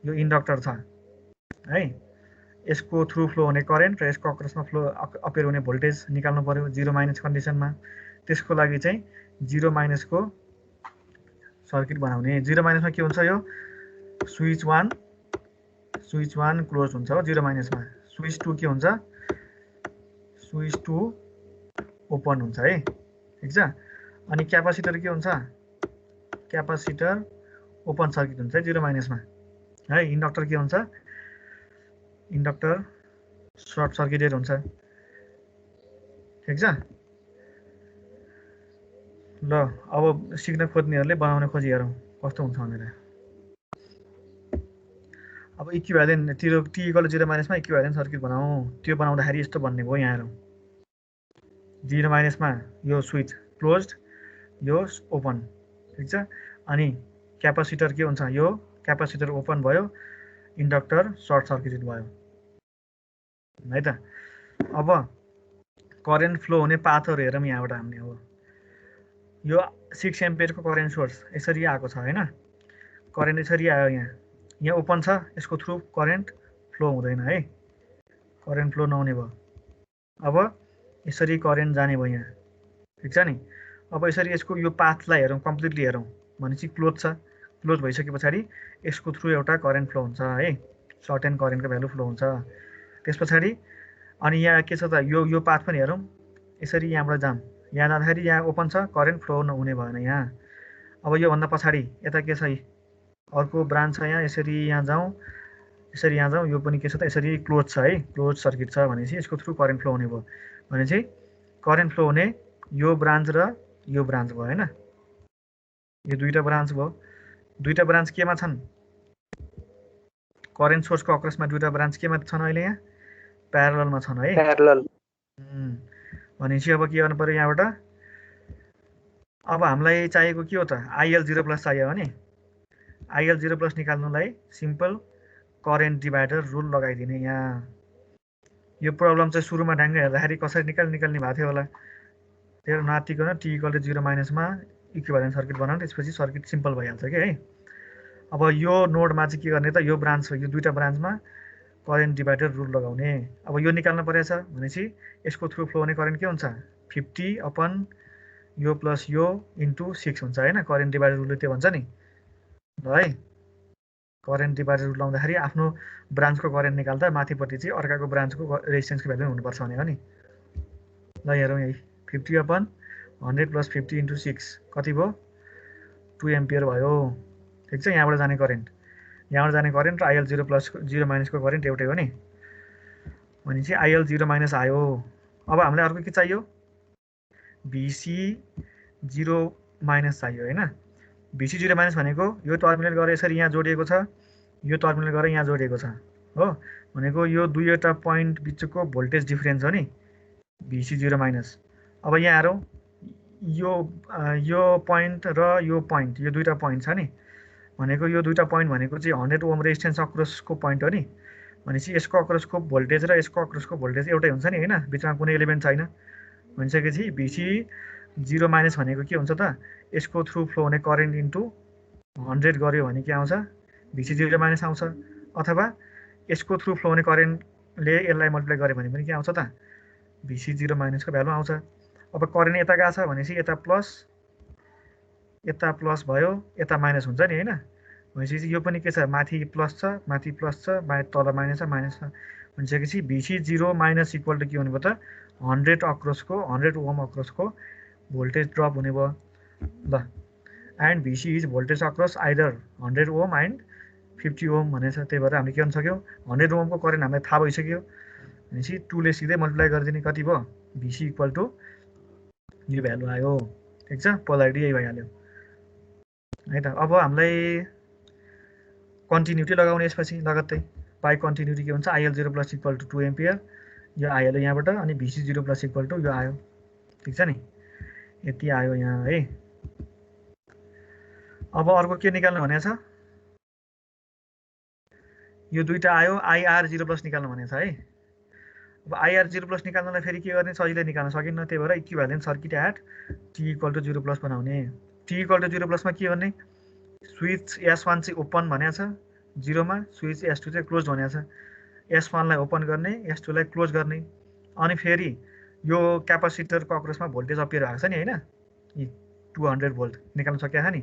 यो इन्डक्टर छ है यसको थ्रु फ्लो हुने करेन्ट र यसको अक्रसमा फ्लो अपेयर हुने भोल्टेज निकाल्नु पर्यो 0 माइनस कन्डिसनमा त्यसको लागि चाहिँ 0 माइनसको सर्किट बनाउने 0 माइनसमा के हुन्छ यो स्विच 1 क्लोज हुन्छ हो 0 माइनसमा स्विच 2 के हुन्छ स्विच 2 ओपन हुन्छ है ठिक छ अनि क्यापासिटर के हुन्छ क्यापासिटर ओपन सर्किट हुन्छ 0 माइनसमा है इन्डक्टर के हुन्छ इन्डक्टर सर्ट सर्किटेड हुन्छ ठिक छ ल अब सिक्न खोज्नेहरूले बनाउन खोजी हेरौँ कस्तो हुन्छ भनेर अब इक्विभ्यालेन्ट t = 0 माइनसमा इक्विभ्यालेन्ट सर्किट बनाऊ त्यो बनाउँदाखेरि यस्तो भन्ने भयो यहाँ हेरौँ 0 माइनसमा यो स्विच क्लोज्ड यो ओपन ठिक छ अनि क्यापासिटर के हुन्छ यो क्यापासिटर ओपन भयो इन्डक्टर सर्ट सर्किटेड भयो है त अब करेन्ट फ्लो हुने पाथहरू हेरौँ यहाँबाट हामीले अब यो 6 एम्पियरको करेन्ट सोर्स यसरी आएको छ हैन, करेन्ट यसरी आयो, यहाँ ओपन छ, यसको थ्रु करेन्ट फ्लो हुँदैन है, करेन्ट फ्लो नहुने भयो। अब यसरी करेन्ट जाने भयो यहाँ, ठिक छ नि। अब यसरी यसको यो पाथलाई हेरौँ, कम्प्लिटली हेरौँ भनेपछि क्लोज छ, क्लोज भइसके पछाडि यसको थ्रु एउटा करेन्ट फ्लो हुन्छ है, सर्ट एन्ड करेन्टको भ्यालु फ्लो हुन्छ। त्यस पछाडि अनि यहाँ के छ त, यो पाथ पनि हेरौँ, यसरी यहाँबाट जाम, यहाँ जाँदाखेरि यहाँ ओपन छ, करेन्ट फ्लो नहुने भएन यहाँ। अब योभन्दा पछाडि यता के छ, अर्को ब्रान्च छ यहाँ, यसरी यहाँ जाउँ, यसरी यहाँ जाउँ, यो पनि के छ त यसरी क्लोज छ है, क्लोज सर्किट छ भनेपछि यसको थ्रु करेन्ट फ्लो हुने भयो। भनेपछि करेन्ट फ्लो हुने यो ब्रान्च र यो ब्रान्च भयो हैन, यो दुईटा ब्रान्च भयो। दुईटा ब्रान्च केमा छन्, करेन्ट सोर्सको अक्रसमा दुईटा ब्रान्च केमा छन् अहिले, यहाँ प्यारललमा छन् है, प्यारलल। भनेपछि अब के गर्नु पर्यो यहाँबाट, अब हामीलाई चाहिएको के हो त, IL0+ चाहियो भने IL0+ निकाल्नुलाई सिम्पल करेन्ट डिभाइडर रुल लगाइदिने। यहाँ यो प्रब्लम चाहिँ सुरुमा ढ्याङ्ग हेर्दाखेरि कसरी निकाल्ने भएको थियो होला, त्यो नातिकन t = 0 मा इक्विभ्यालेन्ट सर्किट बनाउनु, त्यसपछि सर्किट सिम्पल भइहाल्छ कि है। अब यो नोडमा चाहिँ के गर्ने त, यो ब्रान्च, यो दुईटा ब्रान्चमा करेन्ट डिभाइडर रुल लगाउने। अब यो निकाल्नु परेछ भनेपछि यसको थ्रु फ्लो हुने करेन्ट के हुन्छ, 50 यो प्लस यो इन्टु 6 हुन्छ हैन, करेन्ट डिभाइडर रुलले त्यो भन्छ नि ल है। करेन्ट डिभाइडर रुल लाउँदाखेरि आफ्नो ब्रान्चको करेन्ट निकाल्दा माथिपट्टि चाहिँ अर्काको ब्रान्चको रेजिस्टेन्सको भ्यालु हुनुपर्छ भनेको नि। ल हेरौँ यही 50/100 + 50 इन्टु 6 कति भयो, 2 एम्पियर भयो, ठिक छ। यहाँबाट जाने करेन्ट, यहाँबाट जाने करेन्ट र IL0+ 0- को करेन्ट एउटै हो नि, भनेपछि IL0- आयो। अब हामीलाई अर्को के चाहियो, VC0- चाहियो हैन। VC0- भनेको यो टर्मिनल गएर यसरी यहाँ जोडिएको छ, यो टर्मिनल गएर यहाँ जोडिएको छ हो, भनेको यो दुईवटा पोइन्ट बिचको भोल्टेज डिफरेन्स हो नि VC0-। अब यहाँ हेरौँ, यो पोइन्ट र यो पोइन्ट, यो दुईटा पोइन्ट छ नि, भनेको यो दुईटा पोइन्ट भनेको चाहिँ 100 ओम रेजिस्टेन्स अक्रसको पोइन्ट हो नि, भनेपछि यसको अक्रसको भोल्टेज र यसको अक्रसको भोल्टेज एउटै हुन्छ नि हैन, बिचमा कुनै एलिमेन्ट छैन। भनिसकेपछि VC0- भनेको के हुन्छ त, यसको थ्रु फ्लो हुने करेन्ट इन्टु 100 गर्यो भने के आउँछ, VC0- आउँछ। अथवा यसको थ्रु फ्लो हुने करेन्टले यसलाई मल्टिप्लाई गर्यो भने पनि के आउँछ त, VC0- को भ्यालु आउँछ। अब करेन्ट यता गएको छ भनेपछि यता प्लस भयो, यता माइनस हुन्छ नि हैन, भनेपछि यो पनि के छ, माथि प्लस छ, माथि प्लस छ, तल माइनस छ, माइनस छ, भनिसकेपछि VC0- इक्वल टु के हुने भयो त, 100 ओम अक्रसको भोल्टेज ड्रप हुने भयो ल। And VC is voltage across either 100 ohm and 50 ohm भनेछ, त्यही भएर हामीले के गर्न सक्यौँ, 100 ओमको करेन्ट हामीलाई थाहा भइसक्यो भनेपछि 2 ले सिधै मल्टिप्लाई गरिदिने, कति भयो, VC इक्वल टु यो भ्यालु आयो, ठिक छ। पोलारिटी यही भइहाल्यो है त। अब हामीलाई कन्टिन्युटी लगाउने यसपछि लगत्तै, बाई कन्टिन्युटी के हुन्छ, IL0+ इक्वल टु 2 एम्पियर, यो आयो यहाँबाट, अनि VC0+ इक्वल टु यो आयो, ठिक छ नि, यति आयो यहाँ है। अब अर्को के निकाल्नु भनेको छ, यो दुईटा आयो, IR0+ निकाल्नु भनेको छ है। अब IR0+ निकाल्नलाई फेरि के गर्ने, सजिलै निकाल्न सकिन्न, त्यही भएर इक्विभ्यालेन्ट सर्किट एट t = 0+ बनाउने। t = 0+ मा के गर्ने, स्विच S1 चाहिँ ओपन भनेको छ 0 मा, स्विच S2 चाहिँ क्लोज भनेको छ, S1 लाई ओपन गर्ने, S2 लाई क्लोज गर्ने। अनि फेरि यो क्यापासिटरको अक्रसमा भोल्टेज अपियर भएको छ नि हैन, 200 भोल्ट निकाल्न सकिएको छ नि,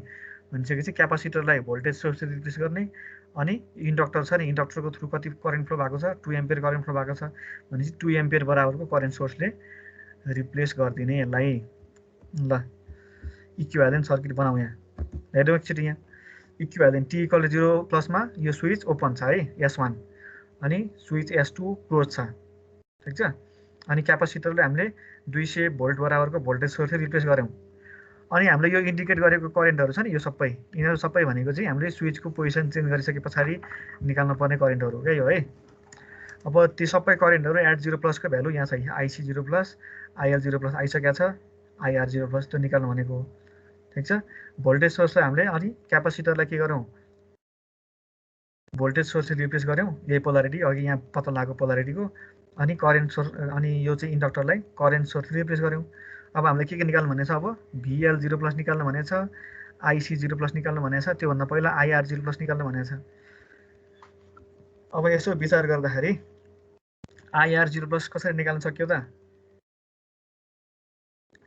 भनिसकेपछि क्यापासिटरलाई भोल्टेज सोर्स रिप्लेस गर्ने, अनि इन्डक्टर छ नि, इन्डक्टरको थ्रु कति करेन्ट फ्लो भएको छ, 2 एम्पियर करेन्ट फ्लो भएको छ, भनेपछि 2 एम्पियर बराबरको करेन्ट सोर्सले रिप्लेस गरिदिने यसलाई ल। इक्विभ्यालेन्ट सर्किट बनाऊ, यहाँ हेरौँ एकचोटि, यहाँ इक्विभ्यालेन्ट t = 0+ मा यो स्विच ओपन छ है S1, अनि स्विच S2 क्लोज छ, ठिक छ। अनि क्यापासिटरले हामीले 200 भोल्ट बराबरको भोल्टेज सोर्सले रिप्लेस गऱ्यौँ। अनि हामीले यो इन्डिकेट गरेको करेन्टहरू छ नि, यो सबै, यिनीहरू सबै भनेको चाहिँ हामीले स्विचको पोजिसन चेन्ज गरिसके पछाडि निकाल्नु पर्ने करेन्टहरू क्या हो है। अब त्यो सबै करेन्टहरू एट 0+ को भ्यालु यहाँ छ, IC0+, IL0+ आइसकेको छ, IR0+ त्यो निकाल्नु भनेको हो, ठिक छ। भोल्टेज सोर्सलाई हामीले अनि क्यापासिटरलाई के गरौँ, भोल्टेज सोर्सले रिप्लेस गऱ्यौँ, यही पोलारिटी अघि यहाँ पत्ता लागेको पोलारिटीको, अनि करेन्ट सोर्स, अनि यो चाहिँ इन्डक्टरलाई करेन्ट सोर्सले रिप्लेस गऱ्यौँ। अब हामीले के निकाल्नु भनेको छ अब VL 0 प्लस निकाल्नु भनेको छ IC 0 प्लस निकाल्नु भनेको छ त्योभन्दा पहिला IR 0 प्लस निकाल्नु भनेको छ अब यसो विचार गर्दाखेरि IR 0 प्लस कसरी निकाल्न सक्यो त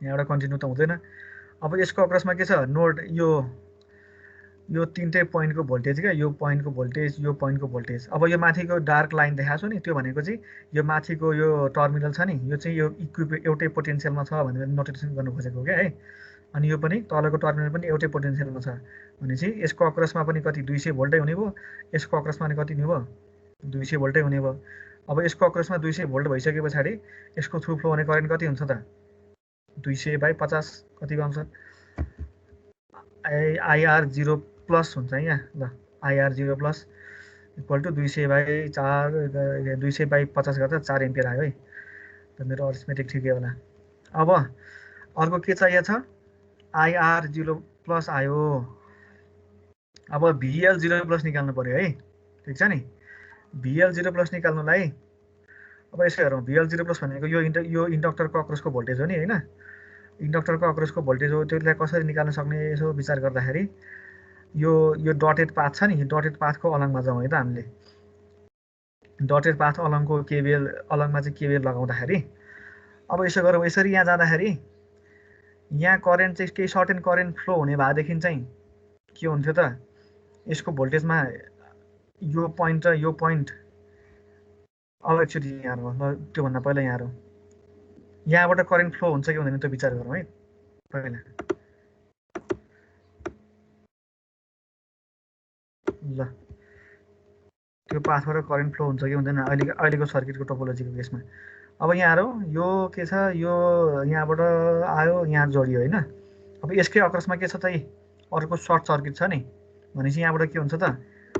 यहाँबाट कन्टिन्यू त हुँदैन अब यसको अक्रसमा के छ नोड यो तीनटै पोइन्टको भोल्टेज क्या यो पोइन्टको भोल्टेज यो पोइन्टको भोल्टेज अब यो माथिको डार्क लाइन देखाएको छु नि त्यो भनेको चाहिँ यो माथिको यो टर्मिनल छ नि यो चाहिँ यो एउटै पोटेन्सियलमा छ भनेर नोटेसन गर्नु खोजेको क्या है अनि यो पनि तलको टर्मिनल पनि एउटै पोटेन्सियलमा छ भनेपछि यसको अक्रसमा पनि कति 200 भोल्टै हुने भयो यसको अक्रसमा पनि कति हुने भयो 200 भोल्टै हुने भयो अब यसको अक्रसमा 200 भोल्ट भइसके पछाडि यसको थ्रु फ्लो हुने करेन्ट कति हुन्छ त 200/50 कति आउँछ IR 0 प्लस हुन्छ यहाँ ल IR 0 प्लस इक्वल टु 200/4 200/50 गर्दा 4 एम्पियर आयो है त मेरो अरिथमेटिक ठिकै होला अब अर्को के चाहिएको छ IR 0 प्लस आयो अब VL 0 प्लस निकाल्नु पर्यो है ठिक छ नि VL 0 प्लस निकाल्नुलाई अब यसो हेरौँ VL 0 प्लस भनेको यो इन्डक्टरको अक्रसको भोल्टेज हो नि हैन इन्डक्टरको अक्रसको भोल्टेज हो त्यसलाई कसरी निकाल्न सक्ने यसो विचार गर्दाखेरि यो डटेड पाथ छ नि डटेड पाथको अलङमा जाउँ है त हामीले डटेड पाथ अलङको केबीएल अलङमा चाहिँ केबीएल लगाउँदाखेरि अब यसो गरौँ यसरी यहाँ जाँदाखेरि यहाँ करेन्ट चाहिँ केही सर्टेन करेन्ट फ्लो हुने भएदेखि चाहिँ के हुन्थ्यो त यसको भोल्टेजमा यो पोइन्ट र यो पोइन्ट अब एकचोटि यहाँ हेरौँ ल त्योभन्दा पहिला यहाँ हेरौँ यहाँबाट करेन्ट फ्लो हुन्छ कि हुँदैन त्यो विचार गरौँ है पहिला ल त्यो पाथबाट करेन्ट फ्लो हुन्छ कि हुँदैन अहिलेको सर्किटको टोपोलोजीको केसमा अब यहाँ हेरौँ यो के छ यो यहाँबाट आयो यहाँ जोडियो हैन अब यसकै अक्रसमा के छ त अर्को सर्ट सर्किट छ नि भनेपछि यहाँबाट के हुन्छ त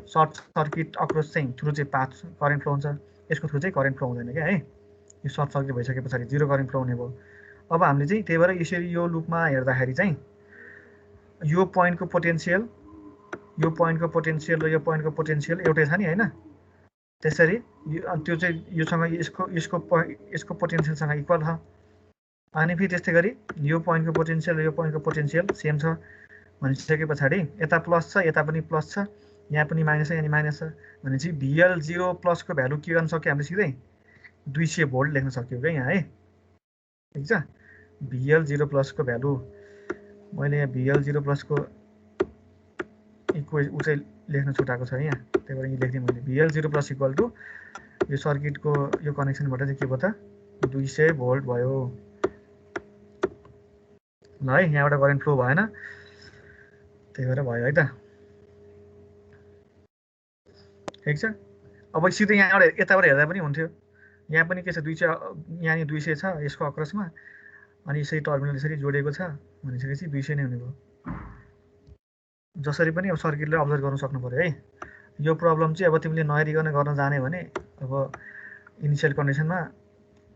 सर्ट सर्किट अक्रस चाहिँ थ्रु चाहिँ पाथ करेन्ट फ्लो हुन्छ यसको थ्रु चाहिँ करेन्ट फ्लो हुँदैन क्या है यो सर्ट सर्किट भइसके पछाडि जिरो करेन्ट फ्लो हुने भयो अब हामीले चाहिँ त्यही भएर यसरी यो लुपमा हेर्दाखेरि चाहिँ यो पोइन्टको पोटेन्सियल यो पोइन्टको पोटेन्सियल र यो पोइन्टको पोटेन्सियल एउटै छ नि हैन त्यसरी त्यो चाहिँ योसँग यसको पोटेन्सियलसँग इक्वल छ अनि फेरि त्यस्तै गरी यो पोइन्टको पोटेन्सियल र यो पोइन्टको पोटेन्सियल सेम छ भनिसके पछाडि यता प्लस छ यता पनि प्लस छ यहाँ पनि माइनस छ यहाँ माइनस छ भनेपछि VL 0 प्लसको भ्यालु के गर्न सक्यो हामीले सिधै 200 भोल्ट लेख्न सक्यो क्या यहाँ है ठिक छ VL 0 प्लसको भ्यालु मैले यहाँ VL 0 प्लसको ऊ चाहिँ लेख्न छुटाएको छ यहाँ त्यही भएर यहाँ लेख्दिएँ मैले VL 0 प्लस इक्वल टु यो सर्किटको यो कनेक्सनबाट चाहिँ के भयो त 200 भोल्ट भयो ल है यहाँबाट करेन्ट फ्लो भएन त्यही भएर भयो है त ठिक छ अब सिधै यहाँबाट यताबाट हेर्दा पनि हुन्थ्यो यहाँ पनि के छ 200 यहाँ 200 छ यसको अक्रसमा अनि यसरी टर्मिनल यसरी जोडिएको छ भनिसकेपछि 200 नै हुने भयो जसरी पनि अब सर्किटलाई अब्जर्भ गर्न सक्नु पर्यो है यो प्रब्लम चाहिँ अब तिमीले नहेरिकन गर्न जाने भने अब इनिसियल कन्डिसनमा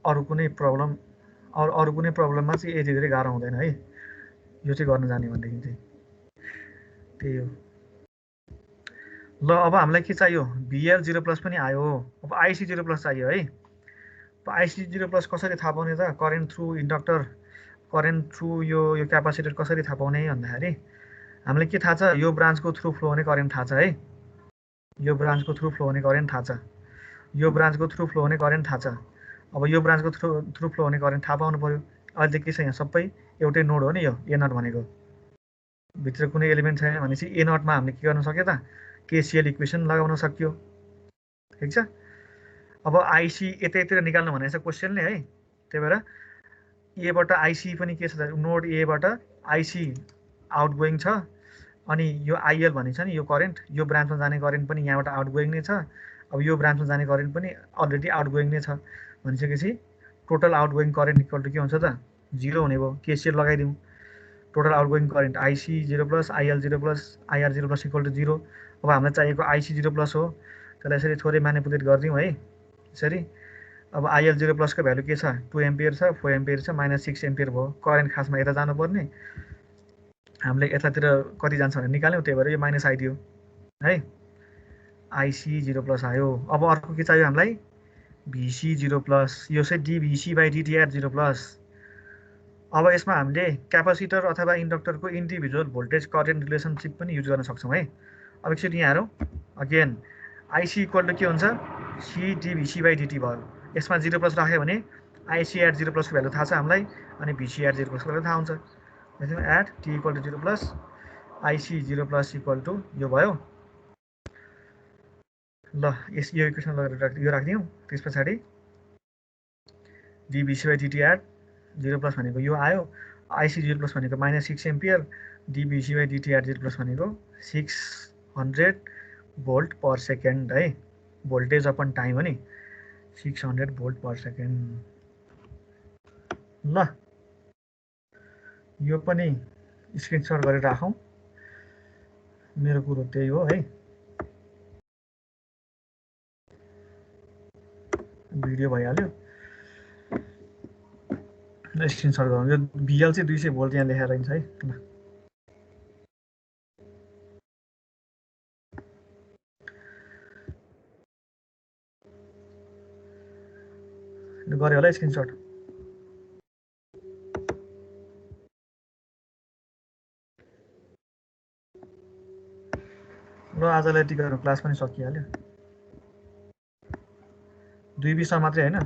अरु कुनै प्रब्लममा चाहिँ यति धेरै गाह्रो हुँदैन है यो चाहिँ गर्न जाने भनेदेखि चाहिँ त्यही हो ल अब हामीलाई के चाहियो VL 0 प्लस पनि आयो अब IC 0 प्लस चाहियो है IC 0 प्लस कसरी थाहा पाउने त current through inductor current through यो क्यापासिटर कसरी थाहा पाउने भन्दाखेरि हामीलाई के थाहा छ यो ब्रान्चको थ्रु फ्लो हुने करेन्ट थाहा छ है यो ब्रान्चको थ्रु फ्लो हुने करेन्ट थाहा छ यो ब्रान्चको थ्रु फ्लो हुने करेन्ट थाहा छ अब यो ब्रान्चको थ्रु फ्लो हुने करेन्ट थाहा पाउनु पर्यो अहिले के छ यहाँ सबै एउटै नोड हो नि यो A नट भनेको भित्र कुनै एलिमेन्ट छैन भनेपछि A नटमा हामीले के गर्न सक्यो त KCL इक्वेसन लगाउन सक्यो ठिक छ अब IC यतैतिर निकाल्नु भनेको छ क्वेसनले है त्यही भएर A बाट IC पनि के छ त नोड A बाट IC आउटगोइङ छ अनि यो IL भनेको छ नि यो करेन्ट यो ब्रान्चमा जाने करेन्ट पनि यहाँबाट आउटगोइङ नै छ अब यो ब्रान्चमा जाने करेन्ट पनि अलरेडी आउटगोइङ नै छ भनिसकेपछि total outgoing current equal to के हुन्छ त 0 हुने भयो KCL लगाइदिउँ total outgoing current IC 0 plus IL 0 plus IR 0 plus equal to 0 अब हामीलाई चाहिएको IC 0 प्लस हो त्यसलाई यसरी थोरै म्यानिपुलेट गरिदिउँ है यसरी अब IL 0 प्लसको भ्यालु के छ 2 एम्पियर छ 4 एम्पियर छ -6 एम्पियर भयो करेन्ट खासमा यता जानुपर्ने हामीले यतातिर कति जान्छ भनेर निकाल्यौँ त्यही भएर यो माइनस आइदियो है IC 0 प्लस आयो अब अर्को के चाहियो हामीलाई VC 0 प्लस यो चाहिँ dVC/dt at 0 प्लस अब यसमा हामीले क्यापासिटर अथवा इन्डक्टरको इन्डिभिजुअल भोल्टेज करेन्ट रिलेसनसिप पनि युज गर्न सक्छौँ है। अब एकचोटि यहाँ हेरौँ अगेन आइसी इक्वल टु के हुन्छ सी डिभिसी बाई डिटी भयो। यसमा 0 प्लस राख्यो भने आइसी एट 0 प्लसको भ्यालु थाहा छ हामीलाई अनि भिसी एट 0 प्लसको भ्यालु थाहा हुन्छ। त्यसमा at T equal to 0 plus IC 0 plus equal to यो भयो। ल यो इक्वेसन लगेर यो राखिदिउँ। त्यस पछाडि DVC by dt at 0 plus भनेको यो आयो। आइसी 0 प्लस भनेको -6 ampere DVC by dt at 0 plus भनेको 600 भोल्ट पर सेकेन्ड है। भोल्टेज अपन टाइम हो नि 600 भोल्ट पर सेकेन्ड। ल यो पनि स्क्रिनसट गरेर राखौँ। मेरो कुरो त्यही हो है। भिडियो भइहाल्यो। स्क्रिनसट गरौँ। यो भिएल चाहिँ 200 भोल्ट यहाँ लेखेर रहन्छ है। ल गऱ्यो होला स्क्रिनसट। ल आजलाई यति गरौँ। क्लास पनि सकिहाल्यो। 2 विषय मात्रै होइन।